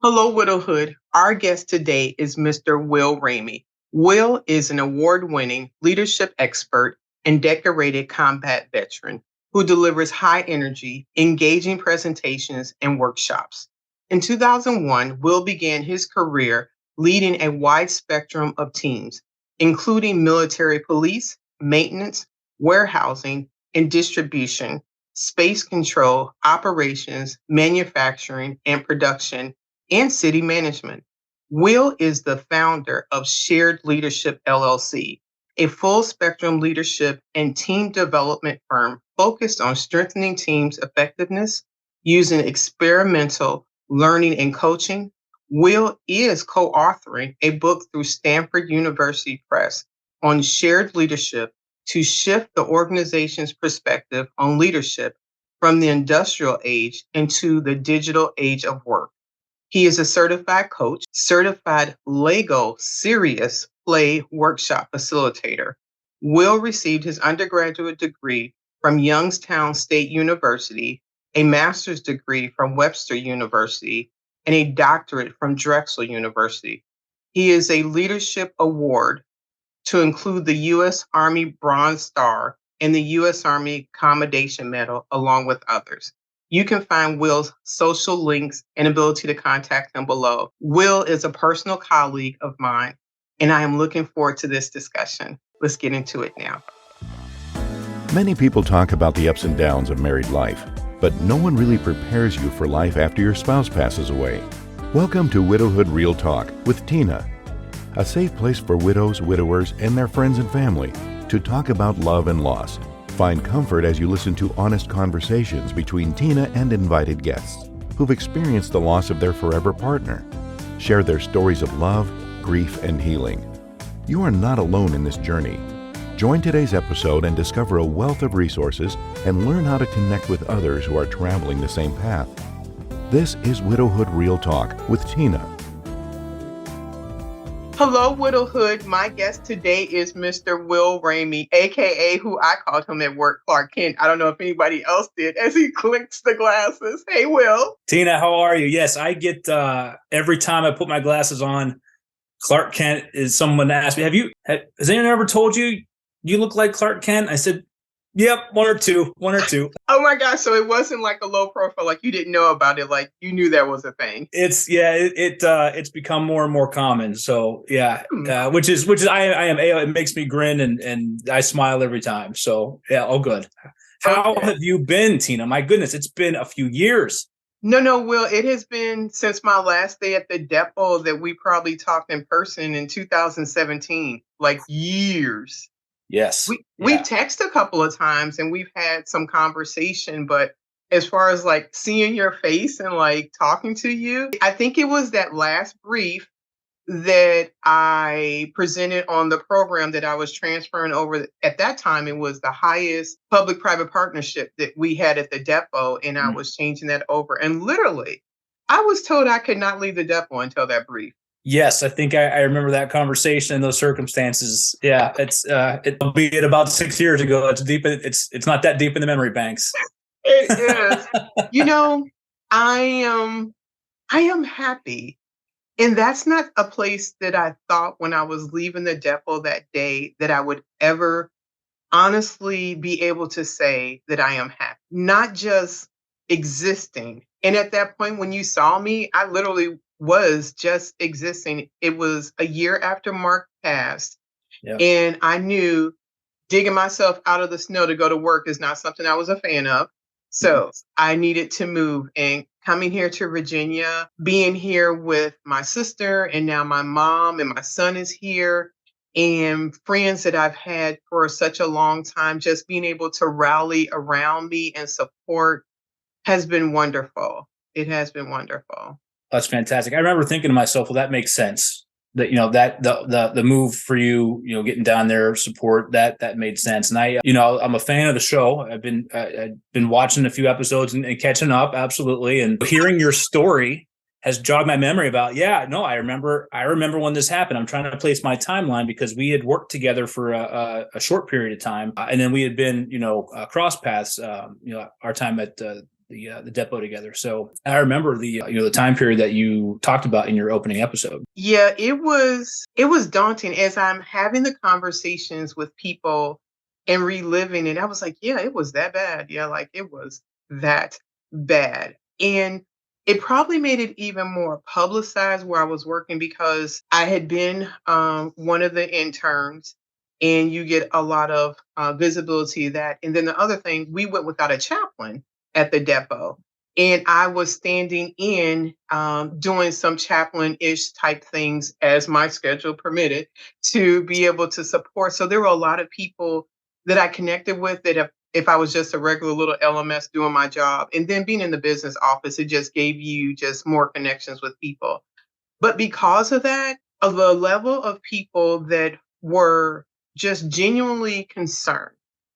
Hello, Widowhood. Our guest today is Mr. Will Ramey. Will is an award winning leadership expert and decorated combat veteran who delivers high energy, engaging presentations and workshops. In 2001, Will began his career leading a wide spectrum of teams, including military police, maintenance, warehousing, and distribution, space control, operations, manufacturing, and production and city management. Will is the founder of Shared Leadership LLC, a full spectrum leadership and team development firm focused on strengthening teams' effectiveness using experimental learning and coaching. Will is co authoring a book through Stanford University Press on shared leadership to shift the organization's perspective on leadership from the industrial age into the digital age of work. He is a certified coach, certified Lego Serious Play workshop facilitator. Will received his undergraduate degree from Youngstown State University, a master's degree from Webster University, and a doctorate from Drexel University. He is a leadership award to include the U.S. Army Bronze Star and the U.S. Army Commendation Medal, along with others. You can find Will's social links and ability to contact him below. Will is a personal colleague of mine, and I am looking forward to this discussion. Let's get into it now. Many people talk about the ups and downs of married life, but no one really prepares you for life after your spouse passes away. Welcome to Widowhood Real Talk with Tina, a safe place for widows, widowers, and their friends and family to talk about love and loss. Find comfort as you listen to honest conversations between Tina and invited guests who've experienced the loss of their forever partner. Share their stories of love, grief, and healing. You are not alone in this journey. Join today's episode and discover a wealth of resources and learn how to connect with others who are traveling the same path. This is Widowhood Real Talk with Tina. Hello, Widowhood. My guest today is Mr. Will Ramey, aka who I called him at work, Clark Kent. I don't know if anybody else did, as he clicks the glasses. Hey, Will. Tina, how are you? Yes, I get every time I put my glasses on, Clark Kent is someone to ask me, has anyone ever told you you look like Clark Kent? I said, yep, one or two. Oh my gosh. So it wasn't like a low profile, like you didn't know about it, like you knew that was a thing. It's become more and more common. So yeah, which is it makes me grin and I smile every time. So yeah, all good. How have you been, Tina? My goodness, it's been a few years. No, Will, it has been since my last day at the depot that we probably talked in person in 2017, like years. Yes. We've texted a couple of times and we've had some conversation, but as far as like seeing your face and like talking to you, I think it was that last brief that I presented on the program that I was transferring over. At that time, it was the highest public-private partnership that we had at the depot, and I was changing that over. And literally, I was told I could not leave the depot until that brief. Yes, I think I remember that conversation and those circumstances. Yeah, it'll be about 6 years ago. It's deep. It's not that deep in the memory banks. It is. I am happy. And that's not a place that I thought when I was leaving the depot that day that I would ever honestly be able to say that I am happy, not just existing. And at that point, when you saw me, I literally was just existing. It was a year after Mark passed. Yeah. And I knew digging myself out of the snow to go to work is not something I was a fan of. So I needed to move, and coming here to Virginia, being here with my sister and now my mom and my son is here, and friends that I've had for such a long time, just being able to rally around me and support has been wonderful. It has been wonderful. That's fantastic. I remember thinking to myself, well, that makes sense. That, that the move for you, getting down there, support that made sense. And I'm a fan of the show. I've been watching a few episodes and catching up. Absolutely. And hearing your story has jogged my memory about, I remember when this happened. I'm trying to place my timeline because we had worked together for a short period of time. And then we had been, cross paths, our time at the depot together. So I remember the time period that you talked about in your opening episode. Yeah, it was daunting as I'm having the conversations with people and reliving it. I was like, yeah, it was that bad. Yeah, like it was that bad. And it probably made it even more publicized where I was working because I had been one of the interns, and you get a lot of visibility of that. And then the other thing, we went without a chaplain at the depot. And I was standing in, doing some chaplain-ish type things as my schedule permitted to be able to support. So there were a lot of people that I connected with that if I was just a regular little LMS doing my job, and then being in the business office, it just gave you just more connections with people. But because of that, of the level of people that were just genuinely concerned,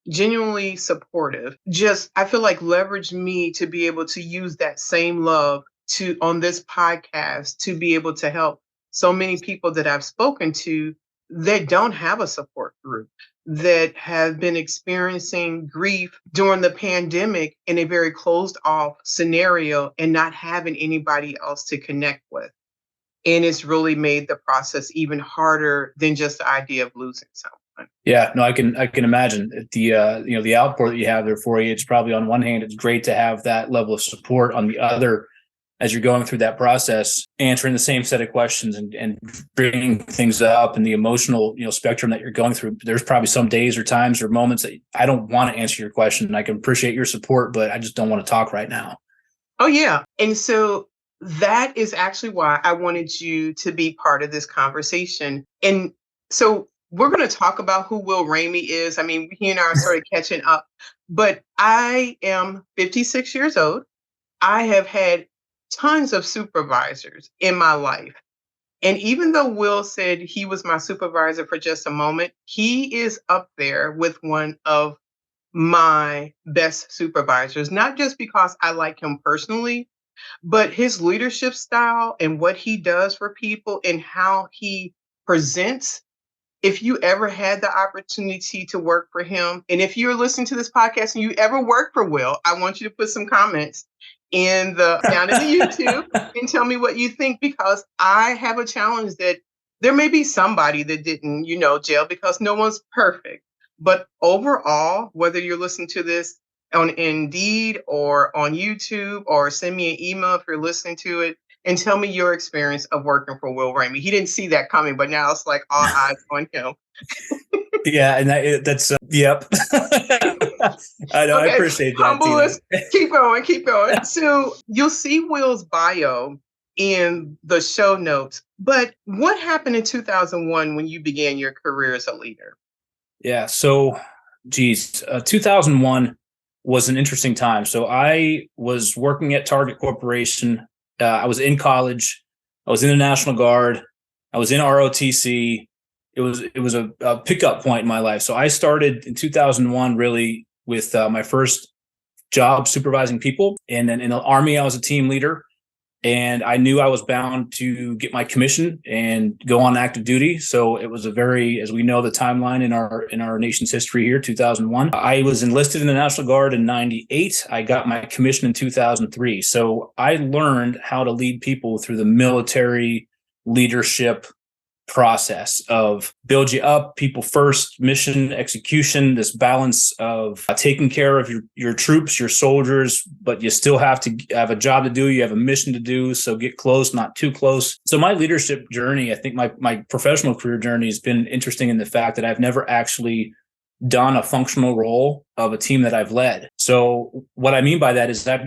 genuinely supportive, just I feel like leveraged me to be able to use that same love to on this podcast to be able to help so many people that I've spoken to that don't have a support group, that have been experiencing grief during the pandemic in a very closed off scenario and not having anybody else to connect with. And it's really made the process even harder than just the idea of losing someone. Yeah, no, I can imagine the outpour that you have there for you. It's probably on one hand, it's great to have that level of support. On the other, as you're going through that process, answering the same set of questions and bringing things up and the emotional spectrum that you're going through. There's probably some days or times or moments that I don't want to answer your question, and I can appreciate your support, but I just don't want to talk right now. Oh yeah, and so that is actually why I wanted you to be part of this conversation. And so we're going to talk about who Will Ramey is. I mean, he and I are sort of catching up, but I am 56 years old. I have had tons of supervisors in my life. And even though Will said he was my supervisor for just a moment, he is up there with one of my best supervisors, not just because I like him personally, but his leadership style and what he does for people and how he presents. If you ever had the opportunity to work for him, and if you're listening to this podcast and you ever work for Will, I want you to put some comments down in the YouTube and tell me what you think, because I have a challenge that there may be somebody that didn't, jail, because no one's perfect. But overall, whether you're listening to this on Indeed or on YouTube, or send me an email if you're listening to it and tell me your experience of working for Will Ramey. He didn't see that coming, but now it's like all eyes on him. Yeah, and that's yep. I know. Okay, I appreciate that. Keep going. So you'll see Will's bio in the show notes. But what happened in 2001 when you began your career as a leader? Yeah. So, 2001 was an interesting time. So I was working at Target Corporation. I was in college. I was in the National Guard. I was in ROTC. It was a pickup point in my life. So I started in 2001 really with my first job supervising people. And then in the Army, I was a team leader. And I knew I was bound to get my commission and go on active duty. So it was a very, as we know, the timeline in our nation's history here, 2001. I was enlisted in the National Guard in 98. I got my commission in 2003. So I learned how to lead people through the military leadership process of build you up, people first, mission execution, this balance of taking care of your troops, your soldiers, but you still have to have a job to do. You have a mission to do. So get close, not too close. So my leadership journey, I think my professional career journey has been interesting in the fact that I've never actually done a functional role of a team that I've led. So what I mean by that is that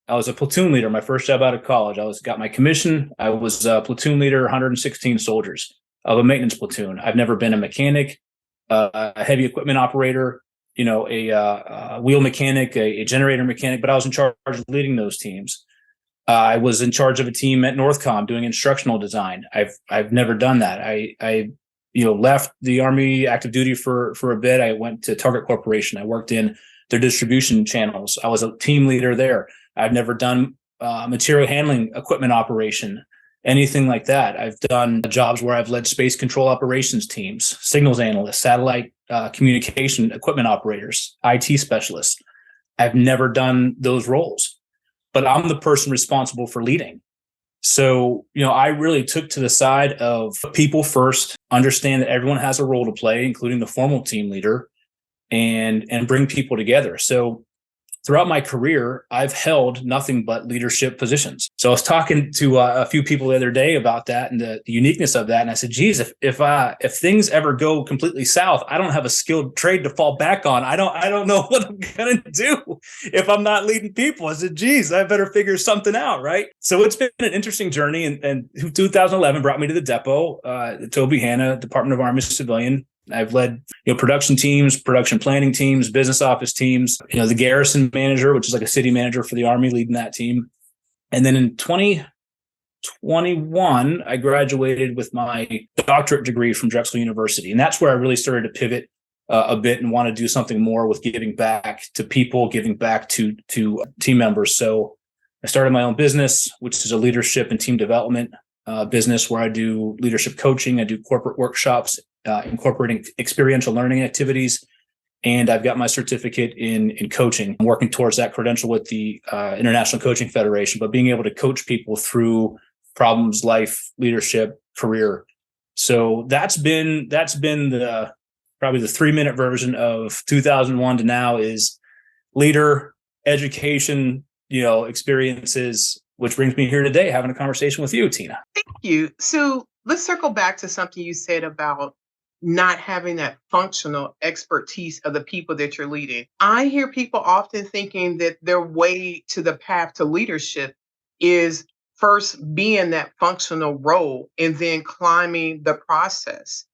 I was a platoon leader my first job out of college. Got my commission. I was a platoon leader, 116 soldiers of a maintenance platoon. I've never been a mechanic, a heavy equipment operator, a wheel mechanic, a generator mechanic, but I was in charge of leading those teams. I was in charge of a team at Northcom doing instructional design. I've never done that. I left the Army active duty for a bit. I went to Target Corporation. I worked in their distribution channels. I was a team leader there. I've never done material handling equipment operation, anything like that. I've done jobs where I've led space control operations teams, signals analysts, satellite communication equipment operators, IT specialists. I've never done those roles, but I'm the person responsible for leading. So, I really took to the side of people first, understand that everyone has a role to play, including the formal team leader, and bring people together. So throughout my career, I've held nothing but leadership positions. So I was talking to a few people the other day about that and the uniqueness of that. And I said, geez, if things ever go completely south, I don't have a skilled trade to fall back on. I don't know what I'm going to do if I'm not leading people. I said, geez, I better figure something out, right? So it's been an interesting journey. And 2011 brought me to the depot, Toby Hanna, Department of Army Civilian. I've led, production teams, production planning teams, business office teams, the garrison manager, which is like a city manager for the Army, leading that team. And then in 2021, I graduated with my doctorate degree from Drexel University. And that's where I really started to pivot a bit and want to do something more with giving back to people, giving back to team members. So I started my own business, which is a leadership and team development business where I do leadership coaching. I do corporate workshops, incorporating experiential learning activities. And I've got my certificate in coaching. I'm working towards that credential with the International Coaching Federation, but being able to coach people through problems, life, leadership, career. So that's been the probably the 3-minute version of 2001 to now is leader, education, experiences, which brings me here today, having a conversation with you, Tina. Thank you. So let's circle back to something you said about not having that functional expertise of the people that you're leading. I hear people often thinking that their way to the path to leadership is first being that functional role and then climbing the process.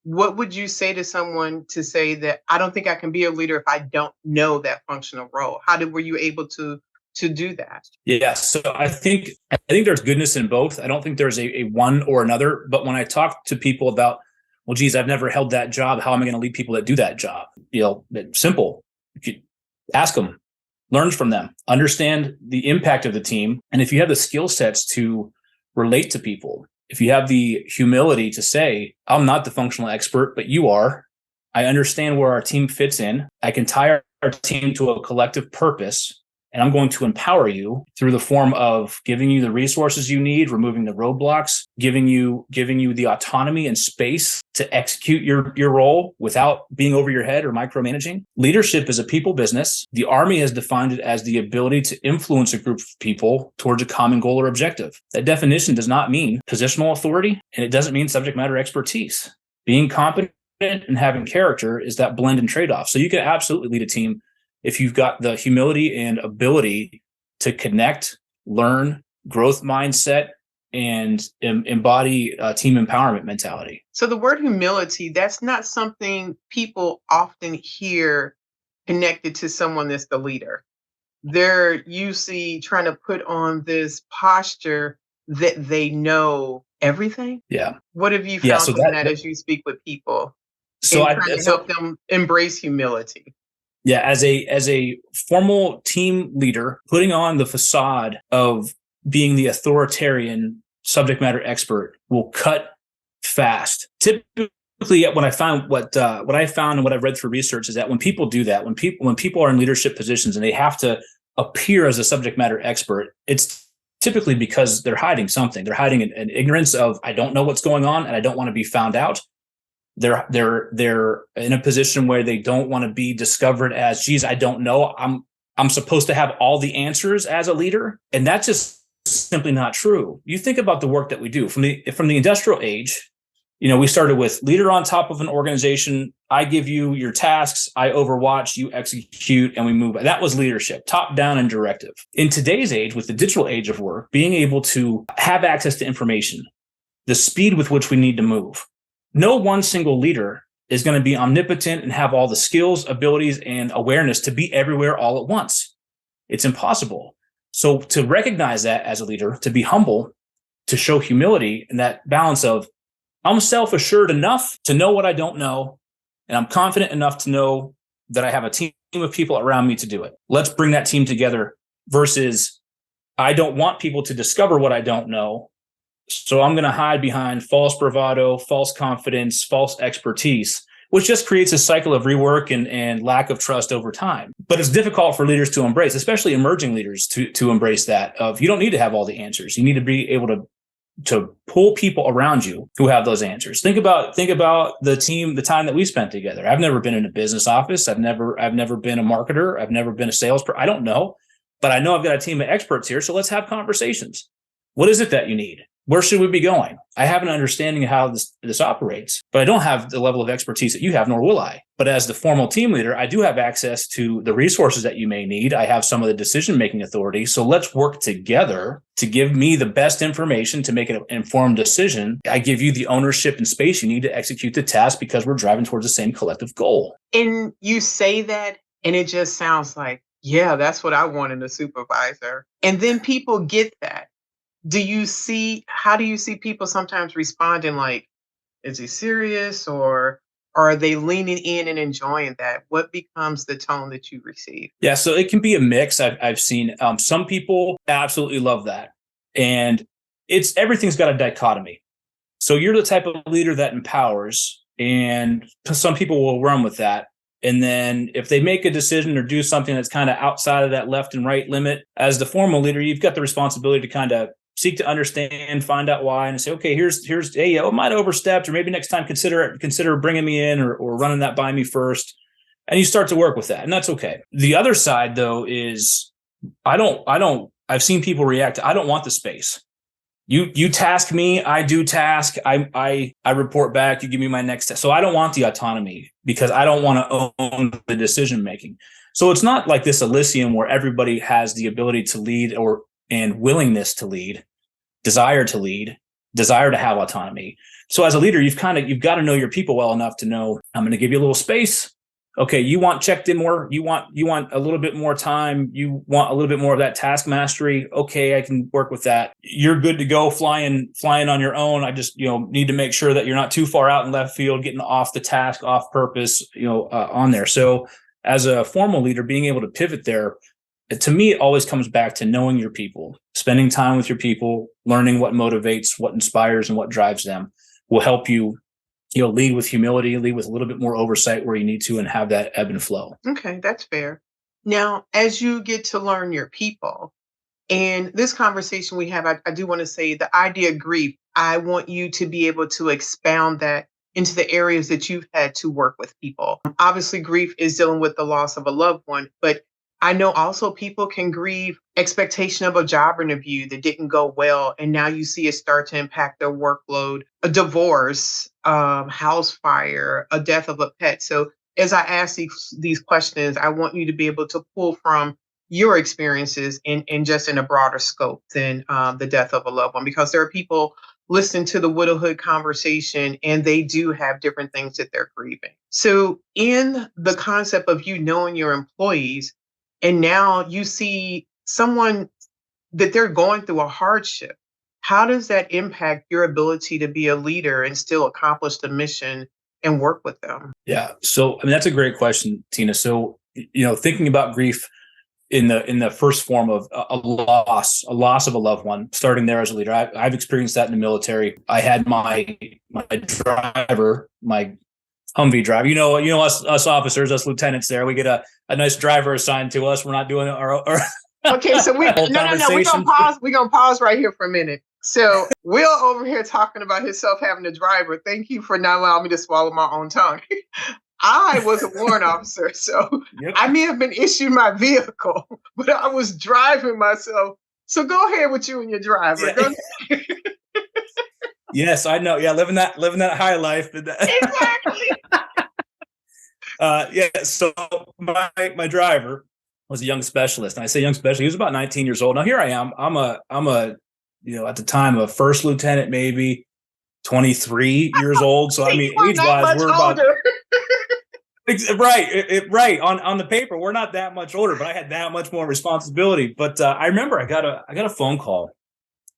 What would you say to someone to say that I don't think I can be a leader if I don't know that functional role? Were you able to do that? Yeah. So I think there's goodness in both. I don't think there's a one or another, but when I talk to people about, well, geez, I've never held that job. How am I going to lead people that do that job? It's simple. You could ask them, learn from them, understand the impact of the team. And if you have the skill sets to relate to people, if you have the humility to say, I'm not the functional expert, but you are, I understand where our team fits in. I can tie our team to a collective purpose. And I'm going to empower you through the form of giving you the resources you need, removing the roadblocks, giving you the autonomy and space to execute your role without being over your head or micromanaging. Leadership is a people business. The Army has defined it as the ability to influence a group of people towards a common goal or objective. That definition does not mean positional authority, and it doesn't mean subject matter expertise. Being competent and having character is that blend and trade-off. So you can absolutely lead a team if you've got the humility and ability to connect, learn, growth mindset, and embody team empowerment mentality. So the word humility, that's not something people often hear connected to someone that's the leader. They're usually trying to put on this posture that they know everything. Yeah. What have you found from that as you speak with people? So trying to help them embrace humility. Yeah, as a formal team leader, putting on the facade of being the authoritarian subject matter expert will cut fast. Typically, what I found and what I've read through research is that when people do that, when people are in leadership positions and they have to appear as a subject matter expert, it's typically because they're hiding something. They're hiding an ignorance of, I don't know what's going on and I don't want to be found out. They're in a position where they don't want to be discovered as, geez, I don't know. I'm supposed to have all the answers as a leader. And that's just simply not true. You think about the work that we do from the industrial age. We started with leader on top of an organization. I give you your tasks, I overwatch, you execute, and we move. That was leadership, top down and directive. In today's age, with the digital age of work, being able to have access to information, the speed with which we need to move. No one single leader is going to be omnipotent and have all the skills, abilities, and awareness to be everywhere all at once. It's impossible. So to recognize that as a leader, to be humble, to show humility, and that balance of, I'm self-assured enough to know what I don't know, and I'm confident enough to know that I have a team of people around me to do it. Let's bring that team together versus I don't want people to discover what I don't know. So I'm going to hide behind false bravado, false confidence, false expertise, which just creates a cycle of rework and lack of trust over time. But it's difficult for leaders to embrace, especially emerging leaders to embrace that of, you don't need to have all the answers. You need to be able to pull people around you who have those answers. Think about the time that we spent together. I've never been in a business office. I've never been a marketer. I've never been a salesperson. I don't know, but I know I've got a team of experts here. So let's have conversations. What is it that you need? Where should we be going? I have an understanding of how this operates, but I don't have the level of expertise that you have, nor will I. But as the formal team leader, I do have access to the resources that you may need. I have some of the decision-making authority. So let's work together to give me the best information to make an informed decision. I give you the ownership and space you need to execute the task because we're driving towards the same collective goal. And you say that, and it just sounds like, yeah, that's what I want in a supervisor. And then people get that. How do you see people sometimes responding like, is he serious, or are they leaning in and enjoying that? What becomes the tone that you receive? Yeah, so it can be a mix. I've seen some people absolutely love that. And everything's got a dichotomy. So you're the type of leader that empowers, and some people will run with that. And then if they make a decision or do something that's kind of outside of that left and right limit, as the formal leader, you've got the responsibility to kind of seek to understand, find out why, and say, okay, here's hey, I might have overstepped, or maybe next time consider bringing me in or running that by me first. And you start to work with that, and that's okay. The other side, though, is I've seen people react. I don't want the space. You task me, I do task, I report back, you give me my next step. So I don't want the autonomy because I don't want to own the decision making. So it's not like this Elysium where everybody has the ability to lead and willingness to lead, desire to have autonomy. So as a leader, you've got to know your people well enough to know, I'm going to give you a little space. Okay, you want checked in more, you want a little bit more time, you want a little bit more of that task mastery. Okay, I can work with that. You're good to go flying on your own. I just, need to make sure that you're not too far out in left field, getting off the task, off purpose, on there. So as a formal leader, being able to pivot there, to me, it always comes back to knowing your people, spending time with your people, learning what motivates, what inspires, and what drives them will help you, lead with humility, lead with a little bit more oversight where you need to, and have that ebb and flow. Okay, that's fair. Now, as you get to learn your people, and this conversation we have, I do want to say the idea of grief, I want you to be able to expound that into the areas that you've had to work with people. Obviously, grief is dealing with the loss of a loved one, but I know also people can grieve expectation of a job interview that didn't go well, and now you see it start to impact their workload, a divorce, house fire, a death of a pet. So as I ask these questions, I want you to be able to pull from your experiences and just in a broader scope than the death of a loved one, because there are people listening to the widowhood conversation and they do have different things that they're grieving. So in the concept of you knowing your employees, and now you see someone that they're going through a hardship, how does that impact your ability to be a leader and still accomplish the mission and work with them? Yeah. So, that's a great question, Tina. So, thinking about grief in the first form of a loss of a loved one, starting there as a leader, I've experienced that in the military. I had my driver, my Humvee driver. Us officers, us lieutenants there, we get a nice driver assigned to us. We're not doing our Okay, so we're gonna pause right here for a minute. So Will over here talking about himself having a driver. Thank you for not allowing me to swallow my own tongue. I was a warrant officer, so yep. I may have been issued my vehicle, but I was driving myself. So go ahead with you and your driver. Yeah. Yes, I know. Yeah, living that high life. Exactly. So my driver was a young specialist, and I say young specialist. He was about 19 years old. Now here I am. I'm a at the time a first lieutenant, maybe 23 years old. So age wise, we're about right on the paper. We're not that much older, but I had that much more responsibility. But I remember I got a phone call.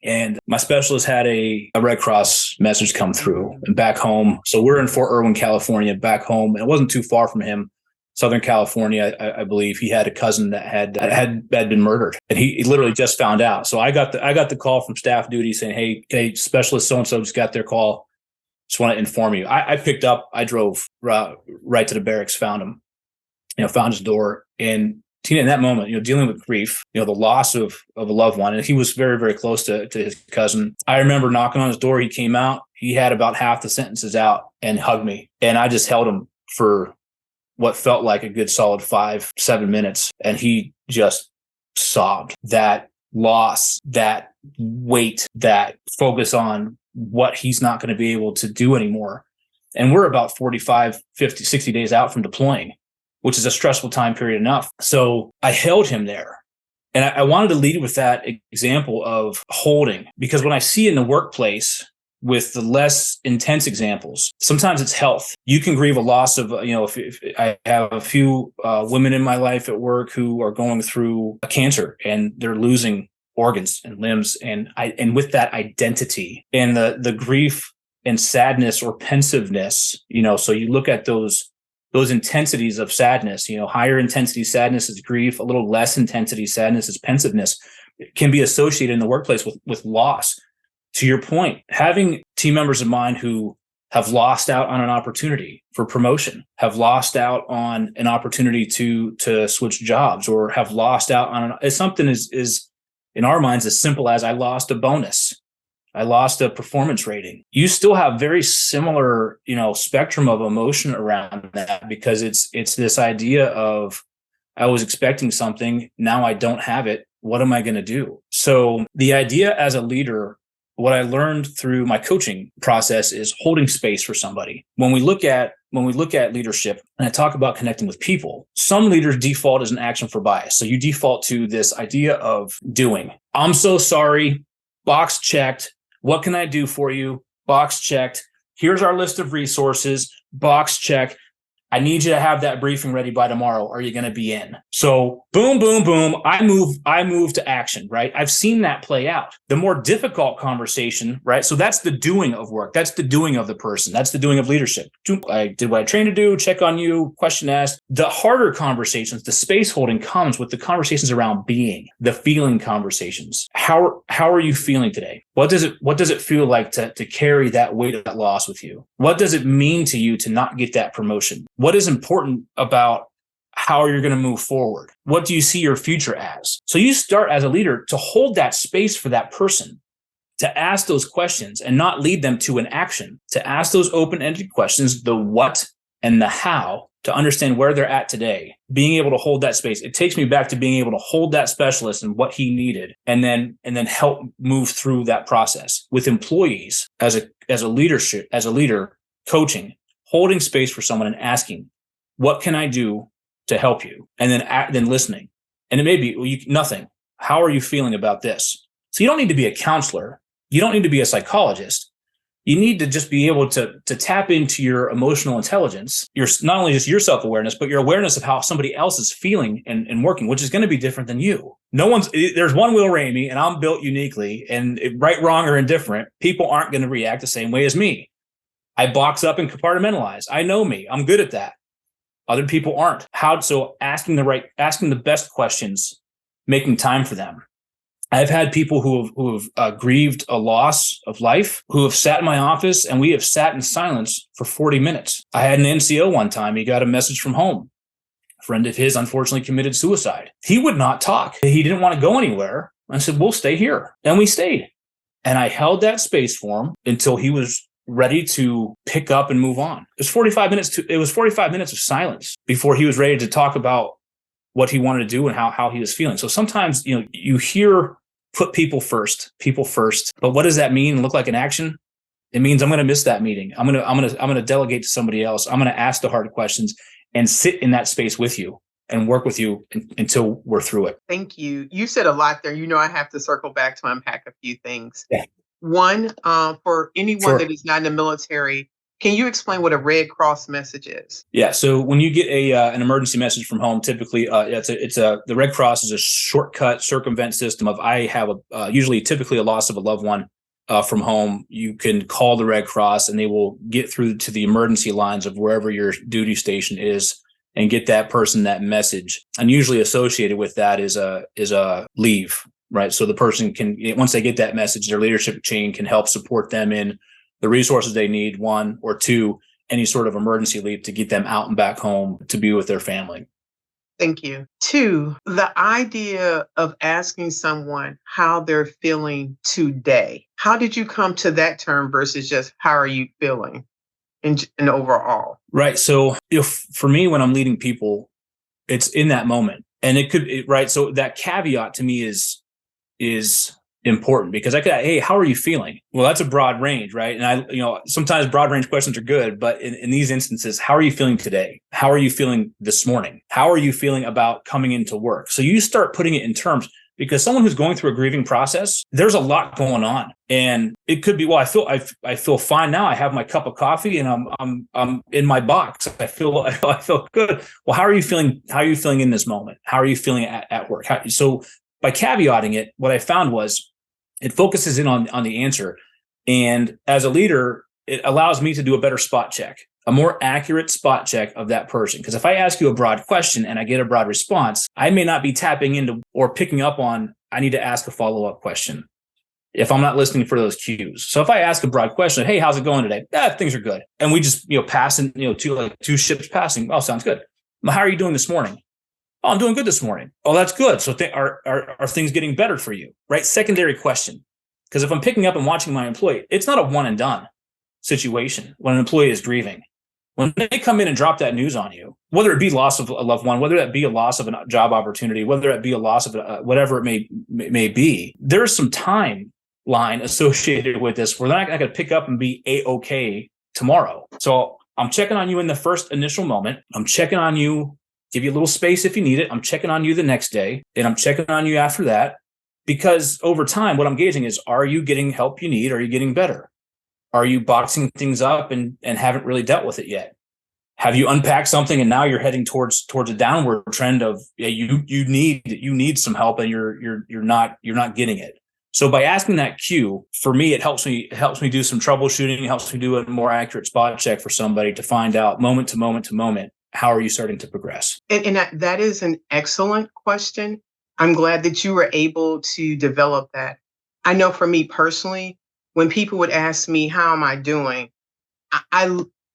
And my specialist had a Red Cross message come through and back home. So we're in Fort Irwin, California, back home. And it wasn't too far from him, Southern California, I believe. He had a cousin that had been murdered, and he literally just found out. So I got the call from staff duty saying, hey, specialist so-and-so just got their call. just want to inform you. I drove right to the barracks, found him, found his door. And Tina, in that moment, dealing with grief, the loss of a loved one, and he was very, very close to his cousin. I remember knocking on his door. He came out. He had about half the sentences out and hugged me. And I just held him for what felt like a good solid 5-7 minutes. And he just sobbed. That loss, that weight, that focus on what he's not going to be able to do anymore. And we're about 45, 50, 60 days out from deploying, which is a stressful time period enough. So I held him there. And I wanted to lead with that example of holding, because when I see in the workplace with the less intense examples, sometimes it's health. You can grieve a loss of, if I have a few women in my life at work who are going through a cancer and they're losing organs and limbs, and with that identity and the grief and sadness or pensiveness, so you look at those intensities of sadness, higher intensity sadness is grief, a little less intensity sadness is pensiveness. It can be associated in the workplace with loss. To your point, having team members of mine who have lost out on an opportunity for promotion, have lost out on an opportunity to switch jobs, or have lost out on something is in our minds as simple as I lost a bonus. I lost a performance rating. You still have very similar, spectrum of emotion around that, because it's this idea of I was expecting something, now I don't have it. What am I going to do? So the idea as a leader, what I learned through my coaching process is holding space for somebody. When we look at leadership, and I talk about connecting with people, some leaders default as an action for bias. So you default to this idea of doing. I'm so sorry. Box checked. What can I do for you? Box checked. Here's our list of resources. Box check. I need you to have that briefing ready by tomorrow. Are you going to be in? So boom, boom, boom. I move to action, right? I've seen that play out. The more difficult conversation, right? So that's the doing of work. That's the doing of the person. That's the doing of leadership. I did what I trained to do, check on you, question asked. The harder conversations, the space holding comes with the conversations around being, the feeling conversations. How are you feeling today? What does it feel like to carry that weight of that loss with you? What does it mean to you to not get that promotion? What is important about how you're going to move forward? What do you see your future as? So you start as a leader to hold that space for that person, to ask those questions and not lead them to an action, to ask those open-ended questions, the what and the how, to understand where they're at today, being able to hold that space. It takes me back to being able to hold that specialist and what he needed, and then help move through that process with employees as a leader, coaching, holding space for someone and asking, what can I do to help you? And then listening. And it may be nothing. How are you feeling about this? So you don't need to be a counselor. You don't need to be a psychologist. You need to just be able to tap into your emotional intelligence, your not only just your self-awareness, but your awareness of how somebody else is feeling and working, which is going to be different than you. There's one Will Ramey, and I'm built uniquely, and right, wrong, or indifferent, people aren't going to react the same way as me. I box up and compartmentalize. I know me. I'm good at that. Other people aren't. So asking the best questions, making time for them. I've had people who have grieved a loss of life, who have sat in my office, and we have sat in silence for 40 minutes. I had an NCO one time. He got a message from home. A friend of his unfortunately committed suicide. He would not talk. He didn't want to go anywhere. I said, we'll stay here. And we stayed. And I held that space for him until he was ready to pick up and move on. It was 45 minutes of silence before he was ready to talk about what he wanted to do and how he was feeling. So sometimes, you hear put people first, but what does that mean? Look like an action? It means I'm going to miss that meeting. I'm going to delegate to somebody else. I'm going to ask the hard questions and sit in that space with you and work with you until we're through it. Thank you. You said a lot there. I have to circle back to unpack a few things. Yeah. One, for anyone Sure. that is not in the military, can you explain what a Red Cross message is? Yeah. So when you get an emergency message from home, typically the Red Cross is a shortcut circumvent system of I have typically a loss of a loved one from home. You can call the Red Cross and they will get through to the emergency lines of wherever your duty station is and get that person that message. And usually associated with that is a leave. Right. So the person can, once they get that message, their leadership chain can help support them in the resources they need, one, or two, any sort of emergency leave to get them out and back home to be with their family. Thank you. Two, the idea of asking someone how they're feeling today. How did you come to that term versus just how are you feeling in overall? Right. So for me, when I'm leading people, it's in that moment. And right. So that caveat to me is important, because hey, how are you feeling? Well, that's a broad range, right? And sometimes broad range questions are good, but in these instances, how are you feeling today? How are you feeling this morning? How are you feeling about coming into work? So you start putting it in terms, because someone who's going through a grieving process, there's a lot going on, and it could be, well, I feel fine now. I have my cup of coffee and I'm in my box. I feel good. Well, how are you feeling? How are you feeling in this moment? How are you feeling at work? So by caveating it, what I found was it focuses in on the answer. And as a leader, it allows me to do a better spot check, a more accurate spot check of that person. Because if I ask you a broad question and I get a broad response, I may not be tapping into or picking up on, I need to ask a follow-up question if I'm not listening for those cues. So if I ask a broad question, hey, how's it going today? Things are good. And we just, passing, two ships passing. Oh, sounds good. Well, how are you doing this morning? Oh, I'm doing good this morning. Oh, that's good. So are things getting better for you? Right? Secondary question. Because if I'm picking up and watching my employee, it's not a one and done situation when an employee is grieving. When they come in and drop that news on you, whether it be loss of a loved one, whether that be a loss of a job opportunity, whether it be a loss of whatever it may be, there's some timeline associated with this. We're not going to pick up and be A-okay tomorrow. So I'm checking on you in the first initial moment. I'm checking on you. Give you a little space if you need it. I'm checking on you the next day, and I'm checking on you after that, because over time, what I'm gauging is, are you getting help you need? Are you getting better? Are you boxing things up and haven't really dealt with it yet? Have you unpacked something and now you're heading towards a downward trend of you need some help and you're not getting it? So by asking that cue, for me, it helps me do some troubleshooting. It helps me do a more accurate spot check for somebody to find out moment to moment to moment, how are you starting to progress? And that is an excellent question. I'm glad that you were able to develop that. I know for me personally, when people would ask me, how am I doing?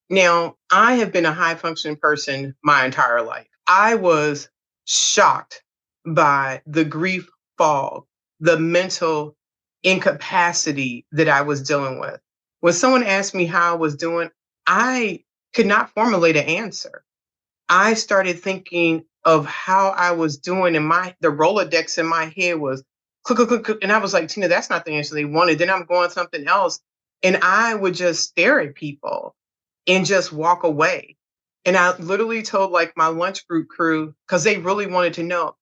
Now, I have been a high functioning person my entire life. I was shocked by the grief fog, the mental incapacity that I was dealing with. When someone asked me how I was doing, I could not formulate an answer. I started thinking of how I was doing, and the Rolodex in my head was click, click, click, click. And I was like, Tina, that's not the answer they wanted. Then I'm going something else. And I would just stare at people and just walk away. And I literally told my lunch group crew, because they really wanted to know,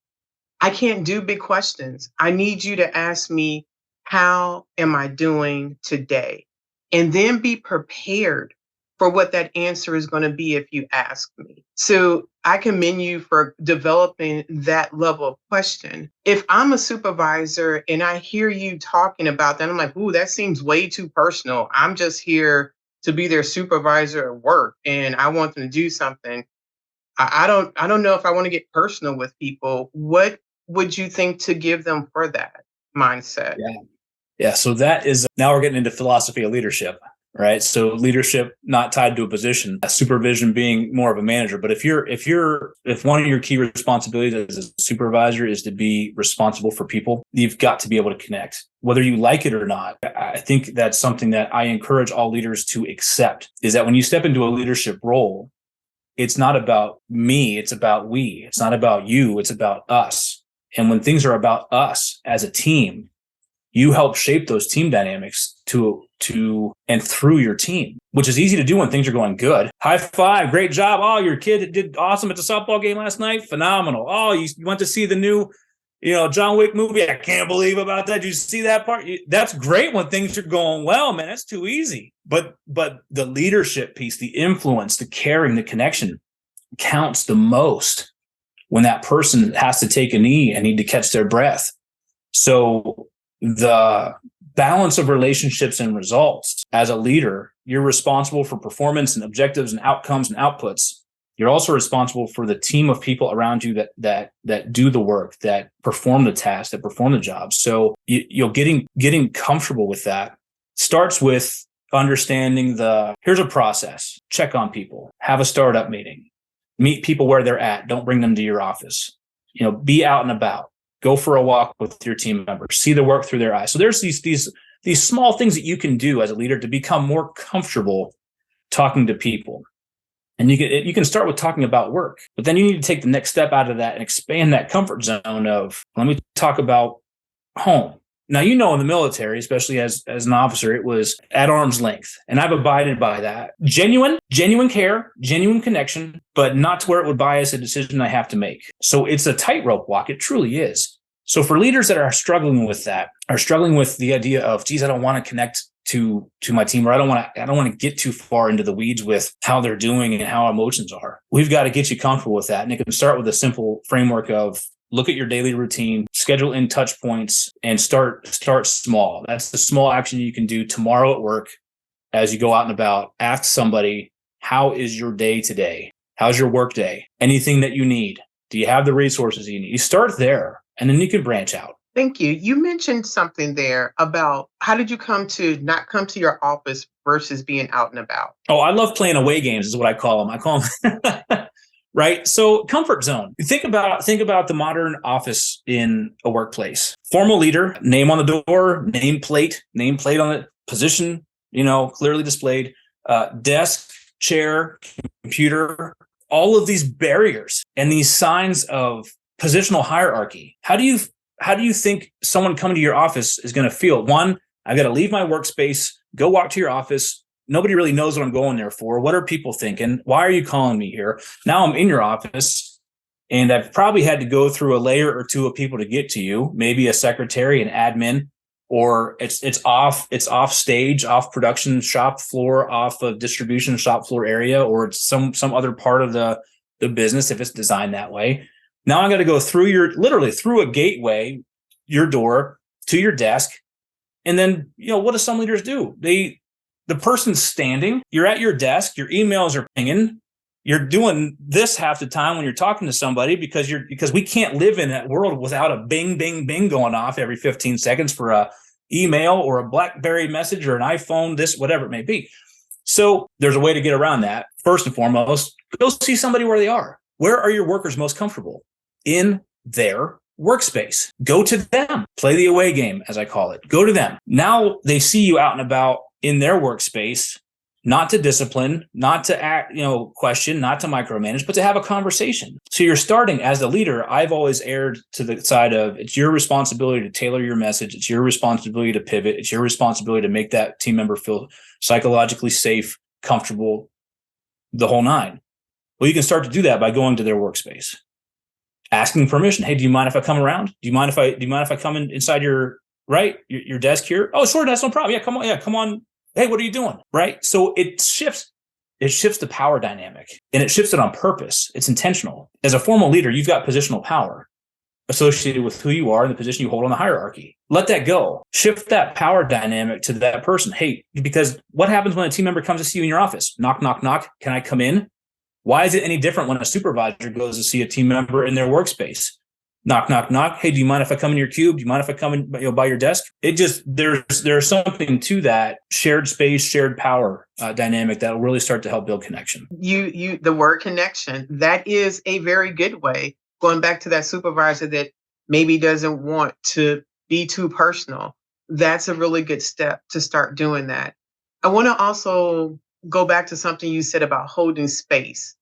I can't do big questions. I need you to ask me, how am I doing today? And then be prepared for what that answer is going to be if you ask me. So I commend you for developing that level of question. If I'm a supervisor and I hear you talking about that, I'm like, ooh, that seems way too personal. I'm just here to be their supervisor at work and I want them to do something. I don't know if I want to get personal with people. What would you think to give them for that mindset? Yeah. So that is, now we're getting into philosophy of leadership. Right. So leadership not tied to a position, supervision being more of a manager. But if one of your key responsibilities as a supervisor is to be responsible for people, you've got to be able to connect, whether you like it or not. I think that's something that I encourage all leaders to accept, is that when you step into a leadership role, it's not about me. It's about we. It's not about you. It's about us. And when things are about us as a team, you help shape those team dynamics to and through your team, which is easy to do when things are going good. High five, great job. Oh, your kid did awesome at the softball game last night. Phenomenal. Oh, you went to see the new, John Wick movie. I can't believe about that. Did you see that part? That's great when things are going well, man. That's too easy. But the leadership piece, the influence, the caring, the connection counts the most when that person has to take a knee and need to catch their breath. So the balance of relationships and results, as a leader, you're responsible for performance and objectives and outcomes and outputs. You're also responsible for the team of people around you that do the work, that perform the task, that perform the job. So getting comfortable with that starts with understanding here's a process, check on people, have a startup meeting, meet people where they're at. Don't bring them to your office, be out and about, go for a walk with your team members, see the work through their eyes. So there's these small things that you can do as a leader to become more comfortable talking to people. And you can start with talking about work, but then you need to take the next step out of that and expand that comfort zone of, let me talk about home. Now, in the military, especially as an officer, it was at arm's length. And I've abided by that. Genuine care, genuine connection, but not to where it would bias a decision I have to make. So it's a tightrope walk. It truly is. So for leaders that are struggling with that, are struggling with the idea of, geez, I don't want to connect to my team, or I don't want to get too far into the weeds with how they're doing and how emotions are. We've got to get you comfortable with that. And it can start with a simple framework of look at your daily routine, schedule in touch points, and start small. That's the small action you can do tomorrow at work as you go out and about. Ask somebody, how is your day today? How's your work day? Anything that you need? Do you have the resources you need? You start there, and then you can branch out. Thank you. You mentioned something there about how did you come to not come to your office versus being out and about? Oh, I love playing away games is what I call them. I call them right. So comfort zone. Think about the modern office in a workplace. Formal leader, name on the door, nameplate on the position, clearly displayed, desk, chair, computer, all of these barriers and these signs of positional hierarchy. How do you think someone coming to your office is going to feel? One, I've got to leave my workspace, go walk to your office. Nobody really knows what I'm going there for. What are people thinking? Why are you calling me here? Now I'm in your office, and I've probably had to go through a layer or two of people to get to you, maybe a secretary, an admin, or it's off stage, off production shop floor, off of distribution shop floor area, or it's some other part of the business if it's designed that way. Now I'm going to go literally through a gateway, your door to your desk. And then, what do some leaders do? The person's standing, you're at your desk, your emails are pinging. You're doing this half the time when you're talking to somebody because we can't live in that world without a bing, bing, bing going off every 15 seconds for a email or a BlackBerry message or an iPhone, this, whatever it may be. So there's a way to get around that. First and foremost, go see somebody where they are. Where are your workers most comfortable? In their workspace. Go to them. Play the away game, as I call it. Go to them. Now they see you out and about in their workspace, not to discipline, not to act, question, not to micromanage, but to have a conversation. So you're starting as a leader. I've always erred to the side of it's your responsibility to tailor your message. It's your responsibility to pivot. It's your responsibility to make that team member feel psychologically safe, comfortable, the whole nine. Well, you can start to do that by going to their workspace. Asking permission. Hey, do you mind if I come around? Do you mind if I come inside your desk here? Oh, sure, that's no problem. Yeah, come on. Hey, what are you doing? Right? So it shifts the power dynamic, and it shifts it on purpose. It's intentional. As a formal leader, you've got positional power associated with who you are and the position you hold on the hierarchy. Let that go. Shift that power dynamic to that person. Hey, because what happens when a team member comes to see you in your office? Knock, knock, knock. Can I come in? Why is it any different when a supervisor goes to see a team member in their workspace? Knock, knock, knock. Hey, do you mind if I come in your cube? Do you mind if I come in by your desk? It just, there's something to that shared space, shared power dynamic that will really start to help build connection. The word connection, that is a very good way. Going back to that supervisor that maybe doesn't want to be too personal. That's a really good step to start doing that. I want to also go back to something you said about holding space.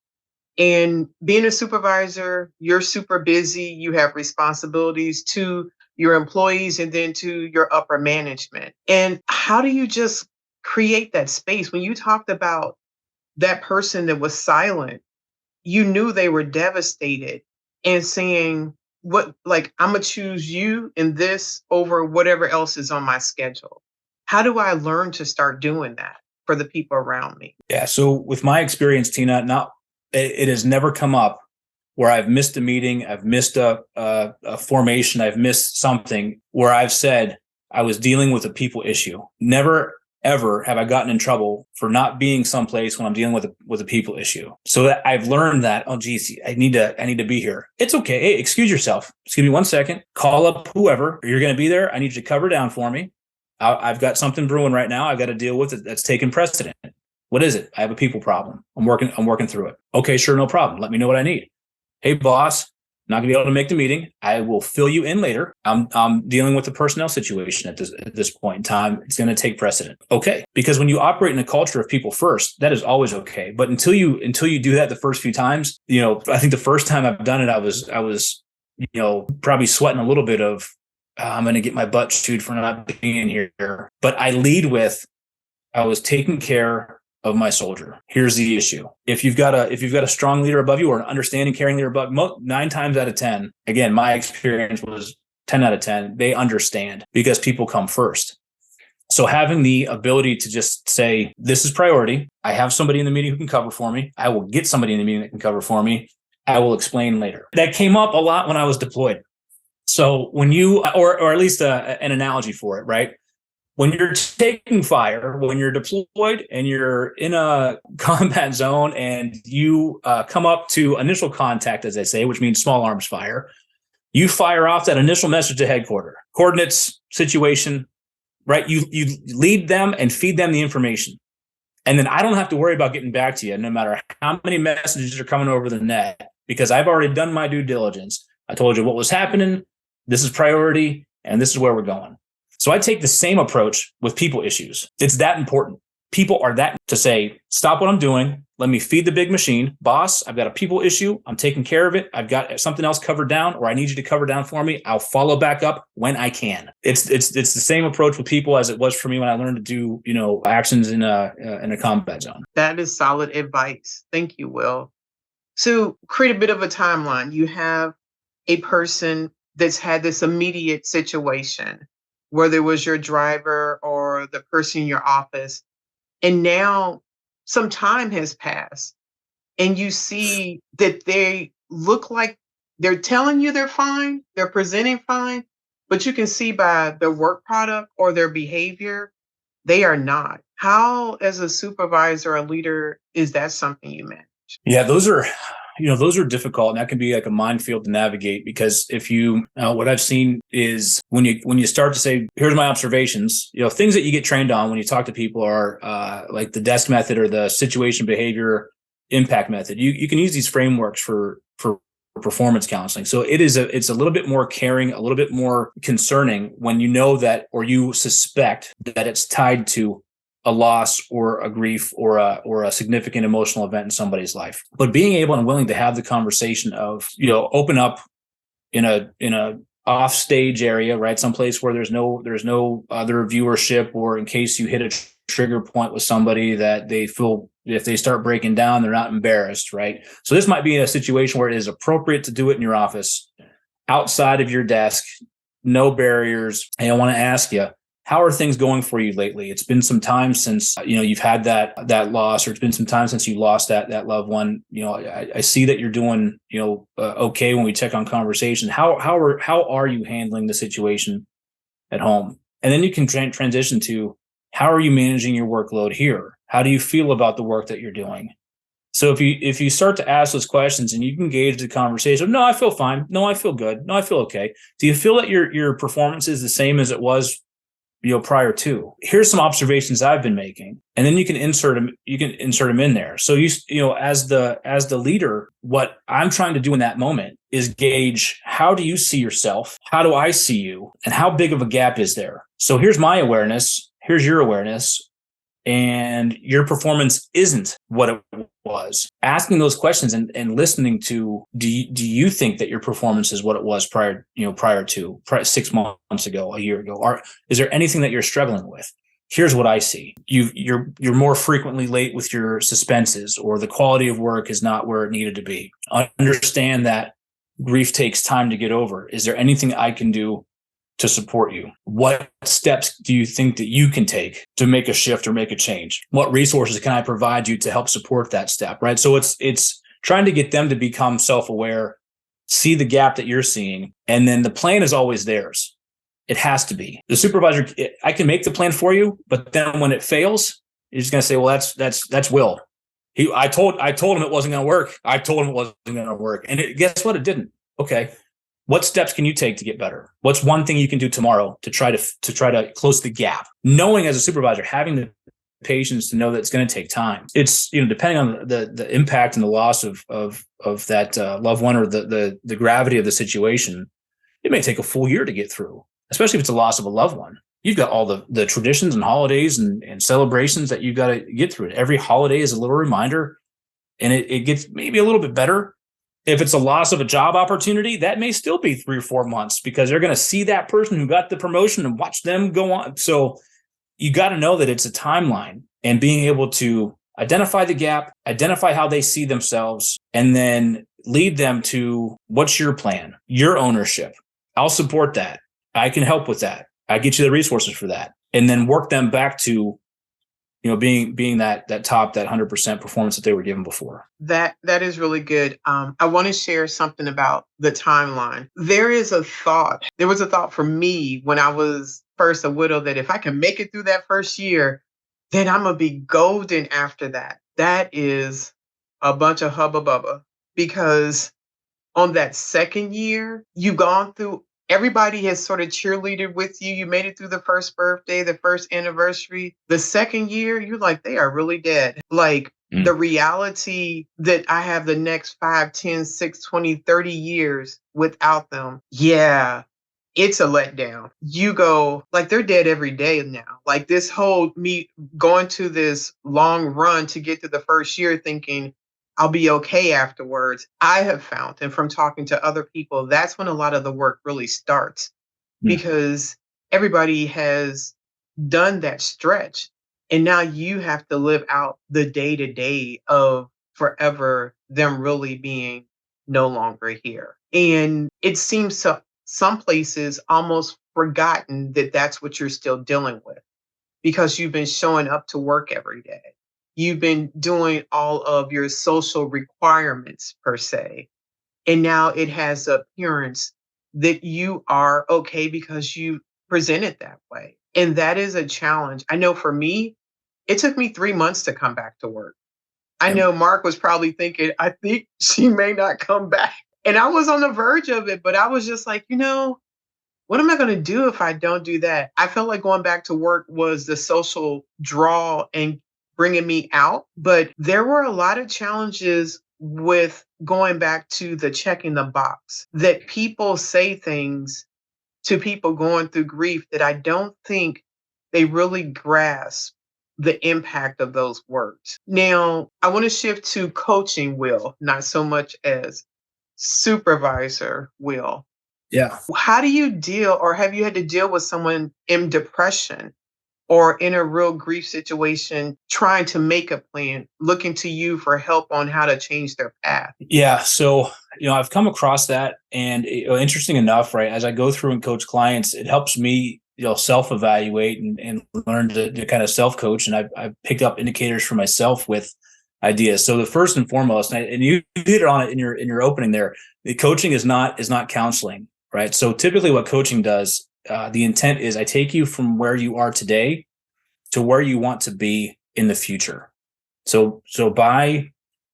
And being a supervisor, you're super busy. You have responsibilities to your employees and then to your upper management. And how do you just create that space? When you talked about that person that was silent, you knew they were devastated and saying, I'm going to choose you in this over whatever else is on my schedule. How do I learn to start doing that for the people around me? Yeah. So with my experience, Tina, it has never come up where I've missed a meeting, I've missed a formation, I've missed something where I've said I was dealing with a people issue. Never, ever have I gotten in trouble for not being someplace when I'm dealing with a people issue. So that I've learned that, oh, geez, I need to be here. It's okay. Hey, excuse yourself. Excuse me 1 second. Call up whoever. You're going to be there. I need you to cover down for me. I've got something brewing right now. I've got to deal with it. That's taking precedent. What is it? I have a people problem. I'm working through it. Okay, sure. No problem. Let me know what I need. Hey, boss, not gonna be able to make the meeting. I will fill you in later. I'm dealing with the personnel situation at this point in time. It's going to take precedent. Okay. Because when you operate in a culture of people first, that is always okay. But until you do that the first few times, I think the first time I've done it, I was probably sweating a little bit of, I'm going to get my butt chewed for not being here. But I lead with, I was taking care of my soldier. Here's the issue. If you've got a strong leader above you or an understanding, caring leader above, 9 times out of 10, again, my experience was 10 out of 10, they understand because people come first. So having the ability to just say, this is priority. I have somebody in the meeting who can cover for me. I will get somebody in the meeting that can cover for me. I will explain later. That came up a lot when I was deployed. So when you, or at least an analogy for it, right? When you're taking fire, when you're deployed and you're in a combat zone and you come up to initial contact, as they say, which means small arms fire, you fire off that initial message to headquarters, coordinates, situation, right? You lead them and feed them the information. And then I don't have to worry about getting back to you no matter how many messages are coming over the net because I've already done my due diligence. I told you what was happening. This is priority and this is where we're going. So I take the same approach with people issues. It's that important. People are that to say, stop what I'm doing. Let me feed the big machine. Boss, I've got a people issue. I'm taking care of it. I've got something else covered down, or I need you to cover down for me. I'll follow back up when I can. It's the same approach with people as it was for me when I learned to do, actions in a combat zone. That is solid advice. Thank you, Will. So create a bit of a timeline. You have a person that's had this immediate situation, whether it was your driver or the person in your office. And now some time has passed and you see that they look like they're telling you they're fine, they're presenting fine, but you can see by their work product or their behavior, they are not. How, as a supervisor or leader, is that something you manage? Yeah, those are difficult, and that can be like a minefield to navigate because if you, what I've seen is when you start to say, here's my observations, things that you get trained on when you talk to people are like the desk method or the situation behavior impact method. You can use these frameworks for performance counseling. So it's a little bit more caring, a little bit more concerning when you know that, or you suspect that it's tied to a loss or a grief or a significant emotional event in somebody's life. But being able and willing to have the conversation of, open up in a off stage area, right? Someplace where there's no other viewership, or in case you hit a trigger point with somebody that they feel if they start breaking down, they're not embarrassed, right? So this might be a situation where it is appropriate to do it in your office, outside of your desk, no barriers. And I want to ask you, how are things going for you lately? It's been some time since you've had that loss, or it's been some time since you lost that loved one. I see that you're doing okay when we check on conversation. How are you handling the situation at home? And then you can transition to, how are you managing your workload here? How do you feel about the work that you're doing? So if you start to ask those questions and you can gauge the conversation, no, I feel fine. No, I feel good. No, I feel okay. Do you feel that your performance is the same as it was prior to? Here's some observations I've been making, and then you can insert them in there. So as the leader, what I'm trying to do in that moment is gauge, how do you see yourself? How do I see you? And how big of a gap is there? So here's my awareness. Here's your awareness. And your performance isn't what it was. Asking those questions and listening to, do you think that your performance is what it was prior to 6 months ago, a year ago? Or is there anything that you're struggling with? Here's what I see. You're more frequently late with your suspenses, or the quality of work is not where it needed to be. Understand that grief takes time to get over. Is there anything I can do to support you? What steps do you think that you can take to make a shift or make a change? What resources can I provide you to help support that step, right? So it's trying to get them to become self-aware, see the gap that you're seeing, and then the plan is always theirs. It has to be. The supervisor, I can make the plan for you, but then when it fails, you're just going to say, well, that's Will. I told him it wasn't going to work. I told him it wasn't going to work. And guess what? It didn't. Okay. What steps can you take to get better? What's one thing you can do tomorrow to try to close the gap? Knowing as a supervisor, having the patience to know that it's going to take time. It's, depending on the impact and the loss of that loved one or the gravity of the situation, it may take a full year to get through, especially if it's a loss of a loved one. You've got all the traditions and holidays and celebrations that you've got to get through. Every holiday is a little reminder, and it gets maybe a little bit better. If it's a loss of a job opportunity, that may still be 3 or 4 months because they're going to see that person who got the promotion and watch them go on. So you got to know that it's a timeline, and being able to identify the gap, identify how they see themselves, and then lead them to what's your plan, your ownership. I'll support that. I can help with that. I get you the resources for that, and then work them back to, being that 100% performance that they were given before. That is really good. I want to share something about the timeline. There was a thought for me when I was first a widow that if I can make it through that first year, then I'm gonna be golden after that. That is a bunch of hubba bubba, because on that second year, you've gone through. Everybody has sort of cheerleaded with you. You made it through the first birthday, the first anniversary. The second year, you're like, they are really dead. Like the reality that I have the next 5, 10, 6, 20, 30 years without them. Yeah, it's a letdown. You go, like, they're dead every day now. Like, this whole me going to this long run to get to the first year thinking I'll be okay afterwards. I have found, and from talking to other people, that's when a lot of the work really starts, because everybody has done that stretch. And now you have to live out the day-to-day of forever them really being no longer here. And it seems some places almost forgotten that that's what you're still dealing with, because you've been showing up to work every day. You've been doing all of your social requirements per se. And now it has the appearance that you are okay because you present it that way. And that is a challenge. I know for me, it took me 3 months to come back to work. I know Mark was probably thinking, I think she may not come back. And I was on the verge of it, but I was just like, what am I going to do if I don't do that? I felt like going back to work was the social draw and bringing me out. But there were a lot of challenges with going back to the checking the box, that people say things to people going through grief that I don't think they really grasp the impact of those words. Now, I want to shift to coaching Will, not so much as supervisor Will. Yeah. How do you deal, or have you had to deal with someone in depression or in a real grief situation, trying to make a plan, looking to you for help on how to change their path? Yeah. So, I've come across that, and interesting enough, right, as I go through and coach clients, it helps me, self-evaluate and learn to kind of self-coach. And I've picked up indicators for myself with ideas. So the first and foremost, and you hit on it in your opening there, the coaching is not counseling, right? So typically what coaching does, the intent is I take you from where you are today to where you want to be in the future. So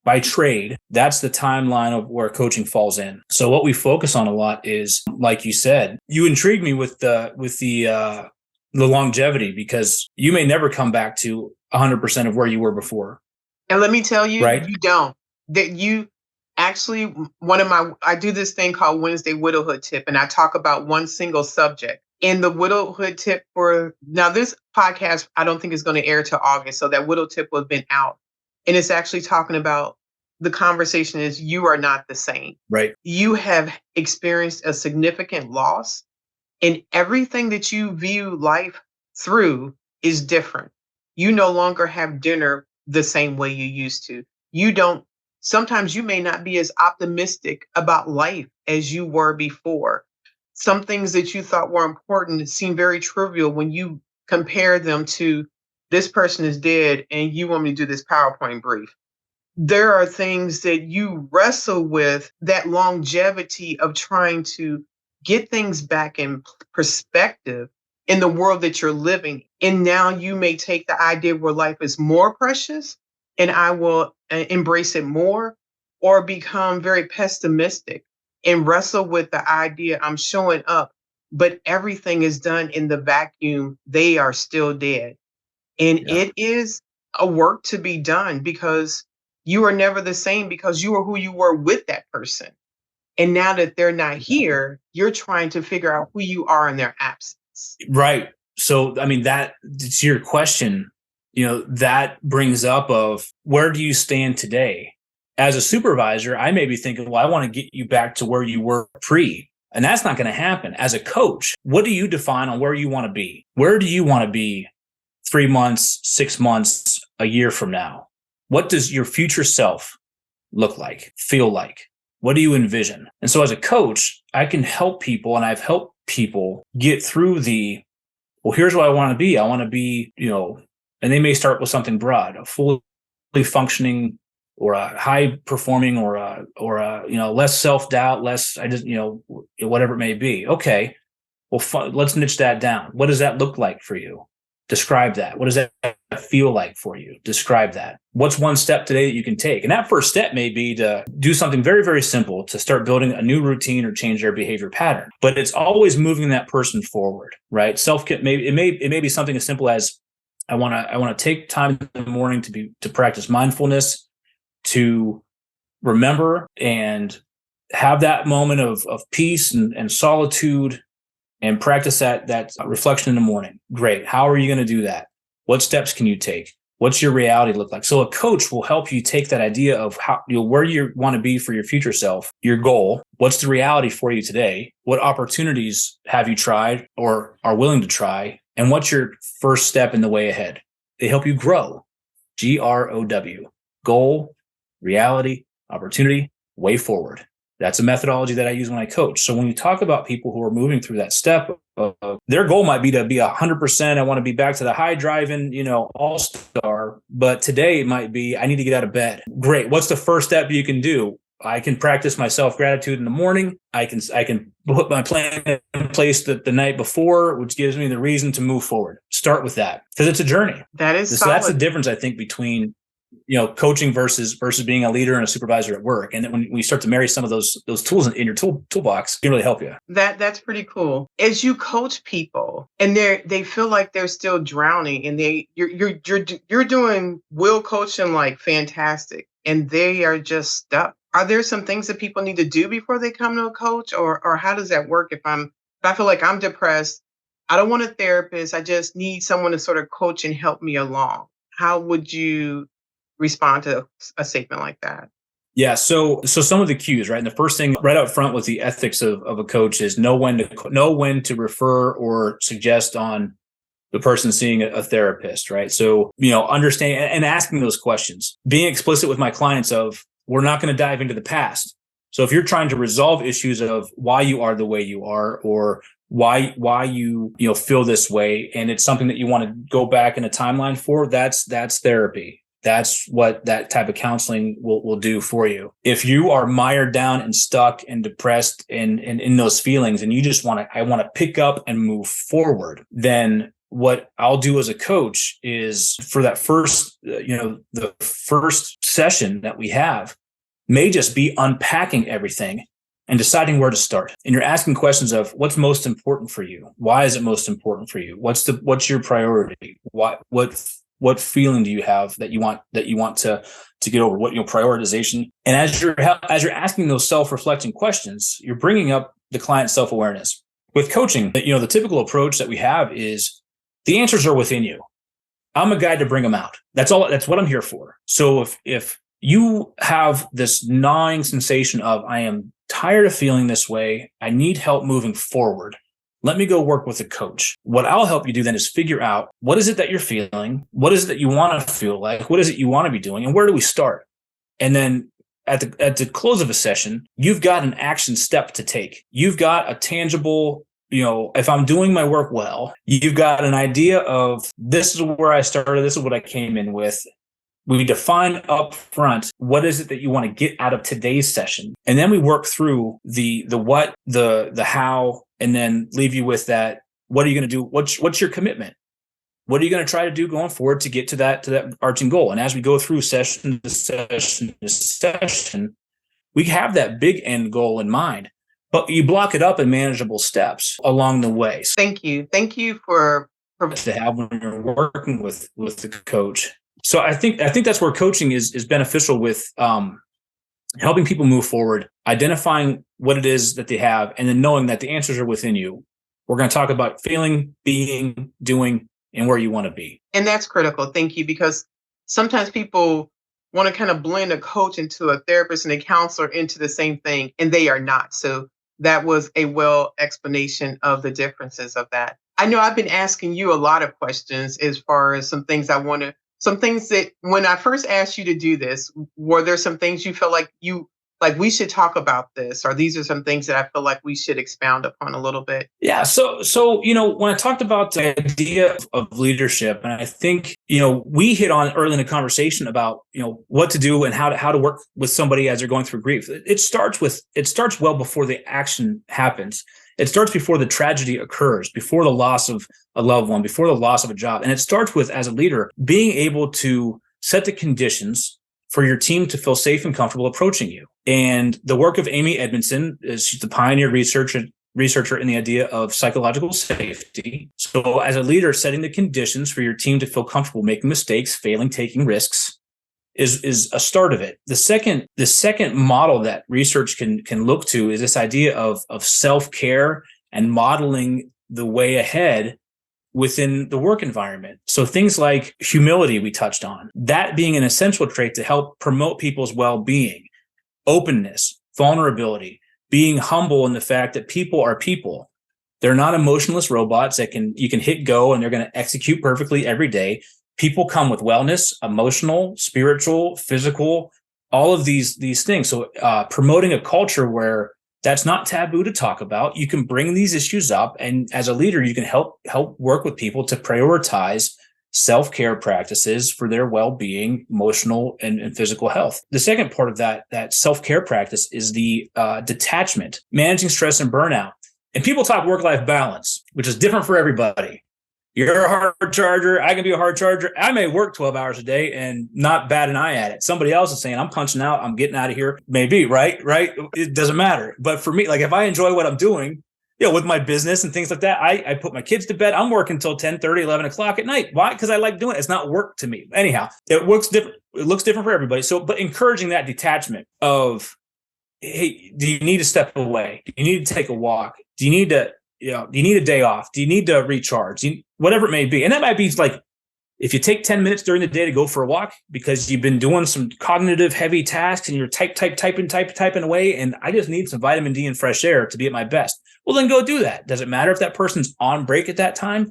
by trade, that's the timeline of where coaching falls in. So what we focus on a lot is, like you said, you intrigued me with the longevity, because you may never come back to 100% of where you were before. And let me tell you, right? You don't. That you actually, I do this thing called Wednesday Widowhood Tip, and I talk about one single subject. And the widowhood tip now this podcast, I don't think is going to air till August. So that widow tip will have been out. And it's actually talking about, the conversation is, you are not the same. Right. You have experienced a significant loss, and everything that you view life through is different. You no longer have dinner the same way you used to. Sometimes you may not be as optimistic about life as you were before. Some things that you thought were important seem very trivial when you compare them to, this person is dead and you want me to do this PowerPoint brief. There are things that you wrestle with, that longevity of trying to get things back in perspective in the world that you're living. And now you may take the idea where life is more precious and I will embrace it more, or become very pessimistic and wrestle with the idea I'm showing up, but everything is done in the vacuum. They are still dead. And Yeah. it is a work to be done because you are never the same because you are who you were with that person. And now that they're not here, you're trying to figure out who you are in their absence. Right. So, I mean, that to your question, that brings up of where do you stand today? As a supervisor, I may be thinking, well, I want to get you back to where you were pre. And that's not going to happen. As a coach, what do you define on where you want to be? Where do you want to be 3 months, 6 months, a year from now? What does your future self look like, feel like? What do you envision? And so as a coach, I can help people, and I've helped people get through well, here's what I want to be. I want to be, and they may start with something broad, a fully functioning or a high performing or a less self-doubt, less, whatever it may be. Okay. Well, let's niche that down. What does that look like for you? Describe that. What does that feel like for you? Describe that. What's one step today that you can take? And that first step may be to do something very, very simple to start building a new routine or change their behavior pattern. But it's always moving that person forward, right? Self-care, it may be something as simple as I want to take time in the morning to practice mindfulness, to remember and have that moment of peace and solitude, and practice that reflection in the morning. Great. How are you going to do that? What steps can you take? What's your reality look like? So a coach will help you take that idea of how, where you want to be for your future self, your goal. What's the reality for you today? What opportunities have you tried or are willing to try? And what's your first step in the way ahead? They help you grow. GROW. Goal, reality, opportunity, way forward. That's a methodology that I use when I coach. So when you talk about people who are moving through that step, their goal might be to be 100%. I want to be back to the high driving, all-star. But today it might be, I need to get out of bed. Great. What's the first step you can do? I can practice my self-gratitude in the morning. I can put my plan in place the night before, which gives me the reason to move forward. Start with that because it's a journey. That's the difference, I think, between coaching versus being a leader and a supervisor at work. And then when you start to marry some of those tools in your toolbox, it can really help you. That's pretty cool. As you coach people and they feel like they're still drowning and you're doing will coaching like fantastic and they are just stuck. Are there some things that people need to do before they come to a coach or how does that work if I feel like I'm depressed, I don't want a therapist, I just need someone to sort of coach and help me along. How would you respond to a statement like that? Yeah. So some of the cues, right? And the first thing right up front with the ethics of a coach is know when to refer or suggest on the person seeing a therapist, right? So, understand and asking those questions, being explicit with my clients of, we're not going to dive into the past. So if you're trying to resolve issues of why you are the way you are, or why you feel this way, and it's something that you want to go back in a timeline for, that's therapy. That's what that type of counseling will do for you. If you are mired down and stuck and depressed and in those feelings, and you just want to pick up and move forward, then what I'll do as a coach is for that first, the first session that we have may just be unpacking everything and deciding where to start. And you're asking questions of what's most important for you? Why is it most important for you? What's your priority? What feeling do you have that you want to get over? What prioritization? And as you're asking those self-reflecting questions, you're bringing up the client's self-awareness. With coaching, the typical approach that we have is the answers are within you. I'm a guide to bring them out. That's all. That's what I'm here for. So if you have this gnawing sensation of I am tired of feeling this way, I need help moving forward, let me go work with a coach. What I'll help you do then is figure out what is it that you're feeling? What is it that you want to feel like? What is it you want to be doing? And where do we start? And then at the close of a session, you've got an action step to take. You've got a tangible, if I'm doing my work well, you've got an idea of this is where I started. This is what I came in with. We define up front, what is it that you want to get out of today's session? And then we work through the what, the how, and then leave you with that. What are you going to do? What's your commitment? What are you going to try to do going forward to get to that arching goal? And as we go through session to session to session, we have that big end goal in mind, but you block it up in manageable steps along the way. Thank you. Thank you for To have when you're working with the coach. So I think that's where coaching is beneficial with helping people move forward, identifying what it is that they have, and then knowing that the answers are within you. We're going to talk about feeling, being, doing, and where you want to be. And that's critical. Thank you. Because sometimes people want to kind of blend a coach into a therapist and a counselor into the same thing, and they are not. So that was a well explanation of the differences of that. I know I've been asking you a lot of questions as far as some things that when I first asked you to do this, were there some things you felt like we should talk about this, or these are some things that I feel like we should expound upon a little bit? Yeah. So, when I talked about the idea of leadership, and I think, we hit on early in the conversation about, what to do and how to work with somebody as they're going through grief. It starts well before the action happens. It starts before the tragedy occurs, before the loss of a loved one, before the loss of a job. And it starts with, as a leader, being able to set the conditions for your team to feel safe and comfortable approaching you. And the work of Amy Edmondson she's the pioneer researcher in the idea of psychological safety. So as a leader, setting the conditions for your team to feel comfortable making mistakes, failing, taking risks is a start of it. The second model that research can look to is this idea of self-care and modeling the way ahead within the work environment. So things like humility we touched on, that being an essential trait to help promote people's well-being, openness, vulnerability, being humble in the fact that people are people. They're not emotionless robots that you can hit go and they're going to execute perfectly every day. People come with wellness, emotional, spiritual, physical, all of these things. So promoting a culture where that's not taboo to talk about. You can bring these issues up, and as a leader, you can help work with people to prioritize self-care practices for their well-being, emotional and physical health. The second part of that self-care practice is the detachment, managing stress and burnout. And people talk work-life balance, which is different for everybody. You're a hard charger. I can be a hard charger. I may work 12 hours a day and not bat an eye at it. Somebody else is saying, I'm punching out. I'm getting out of here. Maybe, right? It doesn't matter. But for me, like if I enjoy what I'm doing, with my business and things like that, I put my kids to bed. I'm working until 10:30, 11 o'clock at night. Why? Because I like doing it. It's not work to me. Anyhow, it looks different. It looks different for everybody. So, but encouraging that detachment of, hey, do you need to step away? Do you need to take a walk? Do you need to, do you need a day off? Do you need to recharge? Whatever it may be. And that might be like, if you take 10 minutes during the day to go for a walk because you've been doing some cognitive heavy tasks and you're typing away, and I just need some vitamin D and fresh air to be at my best. Well, then go do that. Does it matter if that person's on break at that time?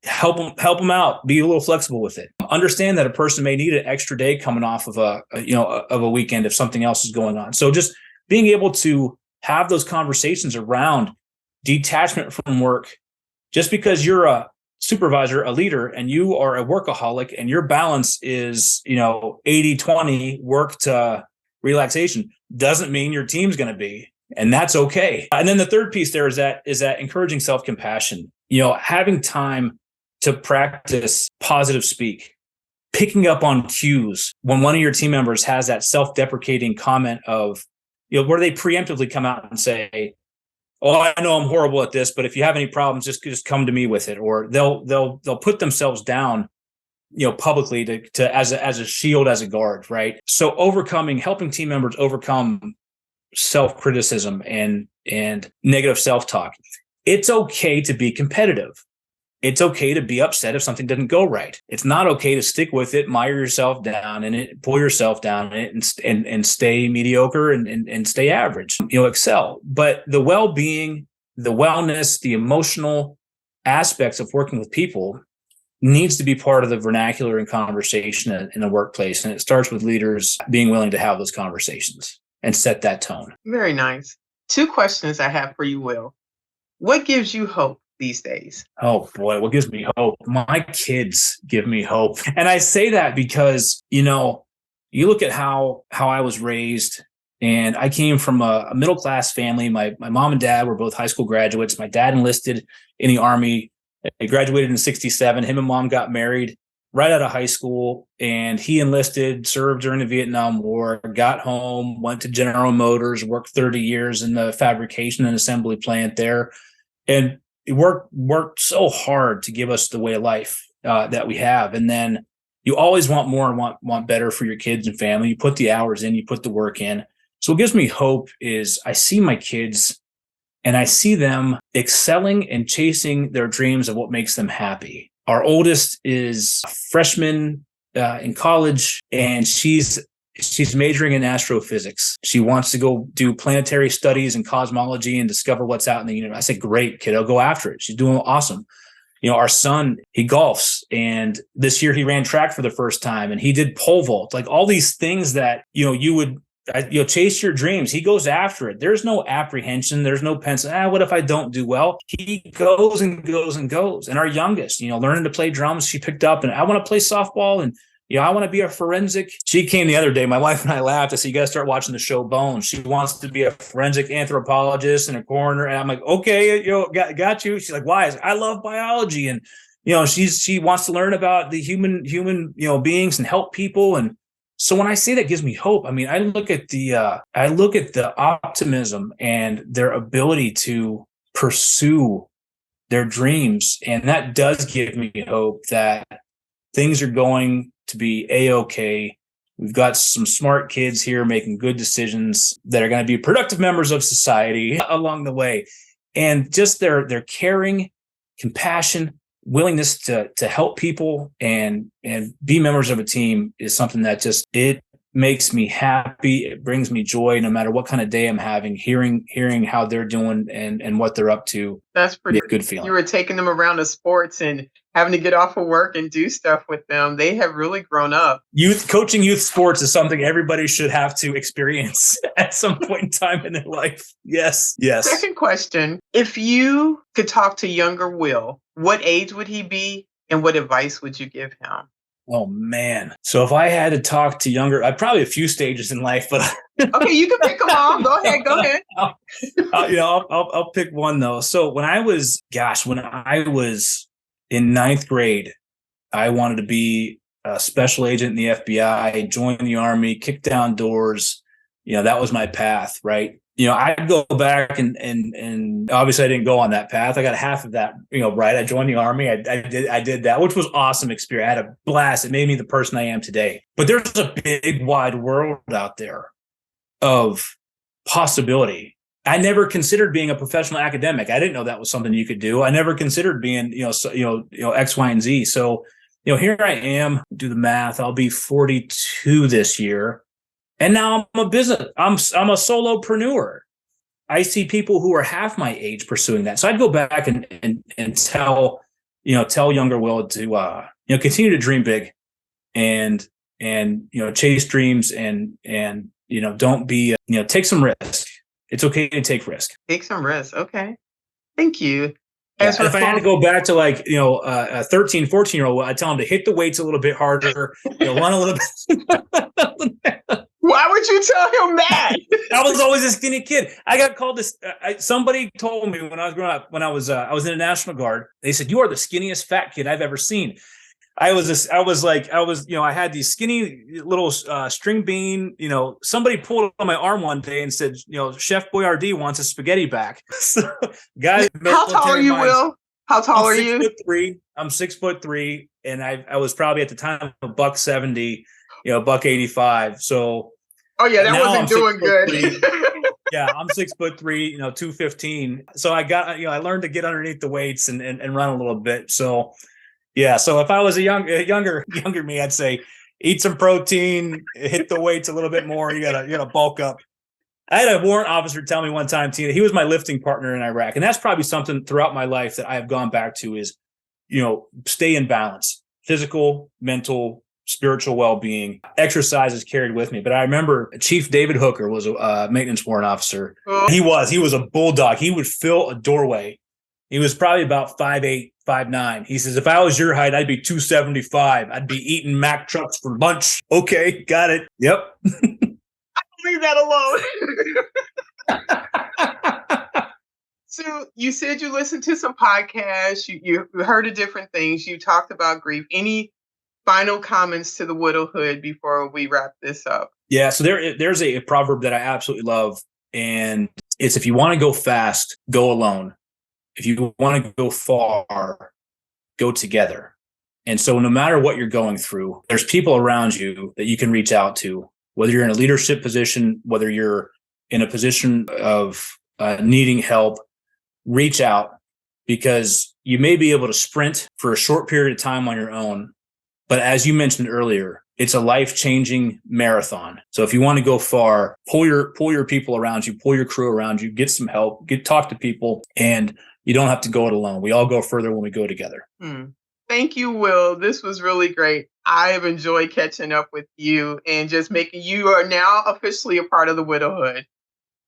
Help them out. Be a little flexible with it. Understand that a person may need an extra day coming off of a weekend if something else is going on. So just being able to have those conversations around detachment from work. Just because you're a supervisor, a leader, and you are a workaholic and your balance is, 80-20 work to relaxation, doesn't mean your team's going to be. And that's okay. And then the third piece there is that encouraging self-compassion, having time to practice positive speak, picking up on cues when one of your team members has that self-deprecating comment of, where they preemptively come out and say, oh, I know I'm horrible at this, but if you have any problems, just come to me with it. Or they'll put themselves down, publicly to as a shield, as a guard, right? So helping team members overcome self-criticism and negative self-talk. It's okay to be competitive. It's okay to be upset if something didn't go right. It's not okay to stick with it, mire yourself down in it, pull yourself down in it, and stay mediocre and stay average. Excel. But the well-being, the wellness, the emotional aspects of working with people needs to be part of the vernacular and conversation in the workplace. And it starts with leaders being willing to have those conversations and set that tone. Very nice. 2 questions I have for you, Will. What gives you hope these days? Oh boy, what gives me hope? My kids give me hope. And I say that because, you look at how I was raised, and I came from a middle-class family. My mom and dad were both high school graduates. My dad enlisted in the Army. He graduated in 1967. Him and mom got married right out of high school, and he enlisted, served during the Vietnam War, got home, went to General Motors, worked 30 years in the fabrication and assembly plant there, and he worked so hard to give us the way of life that we have. And then you always want more and want better for your kids and family. You put the hours in, you put the work in. So what gives me hope is I see my kids and I see them excelling and chasing their dreams of what makes them happy. Our oldest is a freshman in college, and she's majoring in astrophysics. She wants to go do planetary studies and cosmology and discover what's out in the universe. I said, great, kiddo, go after it. She's doing awesome. Our son, he golfs, and this year he ran track for the first time, and he did pole vault, like all these things that, you would, chase your dreams. He goes after it. There's no apprehension. There's no pencil. What if I don't do well? He goes and goes and goes. And our youngest, learning to play drums, she picked up, and I want to play softball, and I want to be a forensic. She came the other day. My wife and I laughed. I said, you got to start watching the show Bones. She wants to be a forensic anthropologist in a coroner. And I'm like, okay, got you. She's like, why? I said, I love biology. And, she wants to learn about the human, beings and help people. And so when I say that gives me hope, I mean, I look at the optimism and their ability to pursue their dreams. And that does give me hope that things are going to be A-okay. We've got some smart kids here making good decisions that are going to be productive members of society along the way. And just their caring, compassion, willingness to help people and be members of a team is something that it makes me happy. It brings me joy no matter what kind of day I'm having, hearing how they're doing and what they're up to. That's pretty good feeling. You were taking them around to sports and having to get off of work and do stuff with them. They have really grown up. Coaching youth sports is something everybody should have to experience at some point in time in their life. Yes. Second question. If you could talk to younger Will, what age would he be and what advice would you give him? Oh, man. So if I had to talk to younger, I'd probably a few stages in life, but okay, you can pick them all. Go ahead. I'll pick one though. So when I was in ninth grade, I wanted to be a special agent in the FBI, join the Army, kick down doors. That was my path, right? I'd go back and obviously I didn't go on that path. I got half of that, right. I joined the Army. I did that, which was awesome experience. I had a blast. It made me the person I am today. But there's a big wide world out there of possibility. I never considered being a professional academic. I didn't know that was something you could do. I never considered being, X, Y, and Z. So, here I am, do the math. I'll be 42 this year. And now I'm I'm a solopreneur. I see people who are half my age pursuing that. So I'd go back and tell younger Will to, continue to dream big and chase dreams and don't be, take some risk. It's okay to take risk. Take some risk. Okay. Thank you. If I had to go back to a 13, 14-year-old, I'd tell him to hit the weights a little bit harder, run a little bit. Why would you tell him that? I was always a skinny kid. I got called this. Somebody told me when I was growing up, when I was in the National Guard, they said, "You are the skinniest fat kid I've ever seen." I had these skinny little string bean, somebody pulled on my arm one day and said, Chef Boyardee wants his spaghetti back. So, guys, how tall are you, Will? How tall are you? 6'3". I'm 6'3", and I was probably at the time $170, $185. So, oh yeah, that wasn't doing good. Yeah, I'm 6'3", 215. So I learned to get underneath the weights and run a little bit. So. Yeah, so if I was a younger me, I'd say eat some protein, hit the weights a little bit more. You gotta bulk up. I had a warrant officer tell me one time, Tina, he was my lifting partner in Iraq, and that's probably something throughout my life that I have gone back to is, stay in balance, physical, mental, spiritual well-being. Exercise is carried with me, but I remember Chief David Hooker was a maintenance warrant officer. Oh. He was a bulldog. He would fill a doorway. He was probably about 5'8", 5'9". He says, if I was your height, I'd be 275. I'd be eating Mack trucks for lunch. Okay, got it. Yep. Leave that alone. So you said you listened to some podcasts. You heard of different things. You talked about grief. Any Final comments to the widowhood before we wrap this up. Yeah, so there's a proverb that I absolutely love, and it's, if you want to go fast, go alone. If you want to go far, go together. And so no matter what you're going through, there's people around you that you can reach out to, whether you're in a leadership position, whether you're in a position of needing help, reach out, because you may be able to sprint for a short period of time on your own. But as you mentioned earlier, it's a life-changing marathon. So if you want to go far, pull your people around you, pull your crew around you, get some help, talk to people, and you don't have to go it alone. We all go further when we go together. Thank you, Will. This was really great. I have enjoyed catching up with you and just making you are now officially a part of the widowhood.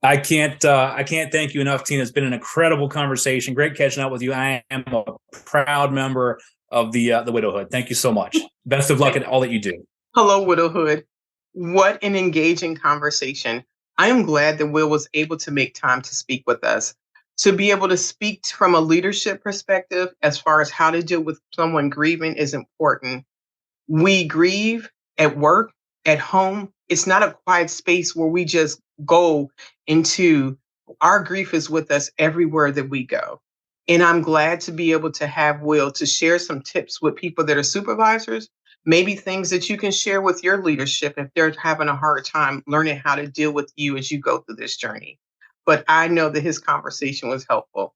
I can't thank you enough, Tina. It's been an incredible conversation. Great catching up with you. I am a proud member of the widowhood. Thank you so much. Best of luck at all that you do. Hello, widowhood. What an engaging conversation. I am glad that Will was able to make time to speak with us. To be able to speak from a leadership perspective as far as how to deal with someone grieving is important. We grieve at work, at home. It's not a quiet space where we just go into. Our grief is with us everywhere that we go. And I'm glad to be able to have Will to share some tips with people that are supervisors, maybe things that you can share with your leadership if they're having a hard time learning how to deal with you as you go through this journey. But I know that his conversation was helpful.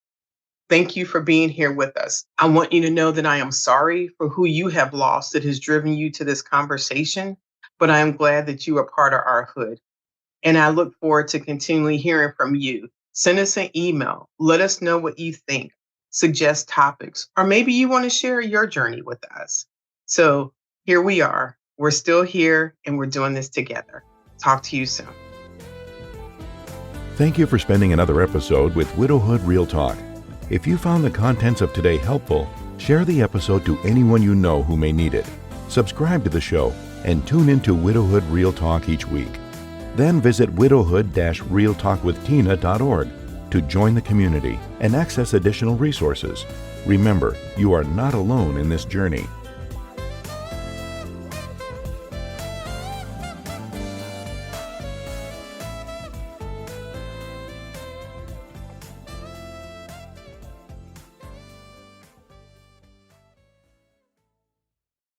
Thank you for being here with us. I want you to know that I am sorry for who you have lost that has driven you to this conversation, but I am glad that you are part of our hood. And I look forward to continually hearing from you. Send us an email. Let us know what you think. Suggest topics, or maybe you want to share your journey with us. So here we are. We're still here and we're doing this together. Talk to you soon. Thank you for spending another episode with Widowhood Real Talk. If you found the contents of today helpful, share the episode to anyone you know who may need it. Subscribe to the show and tune into Widowhood Real Talk each week. Then visit widowhood-realtalkwithtina.org to join the community and access additional resources. Remember, you are not alone in this journey.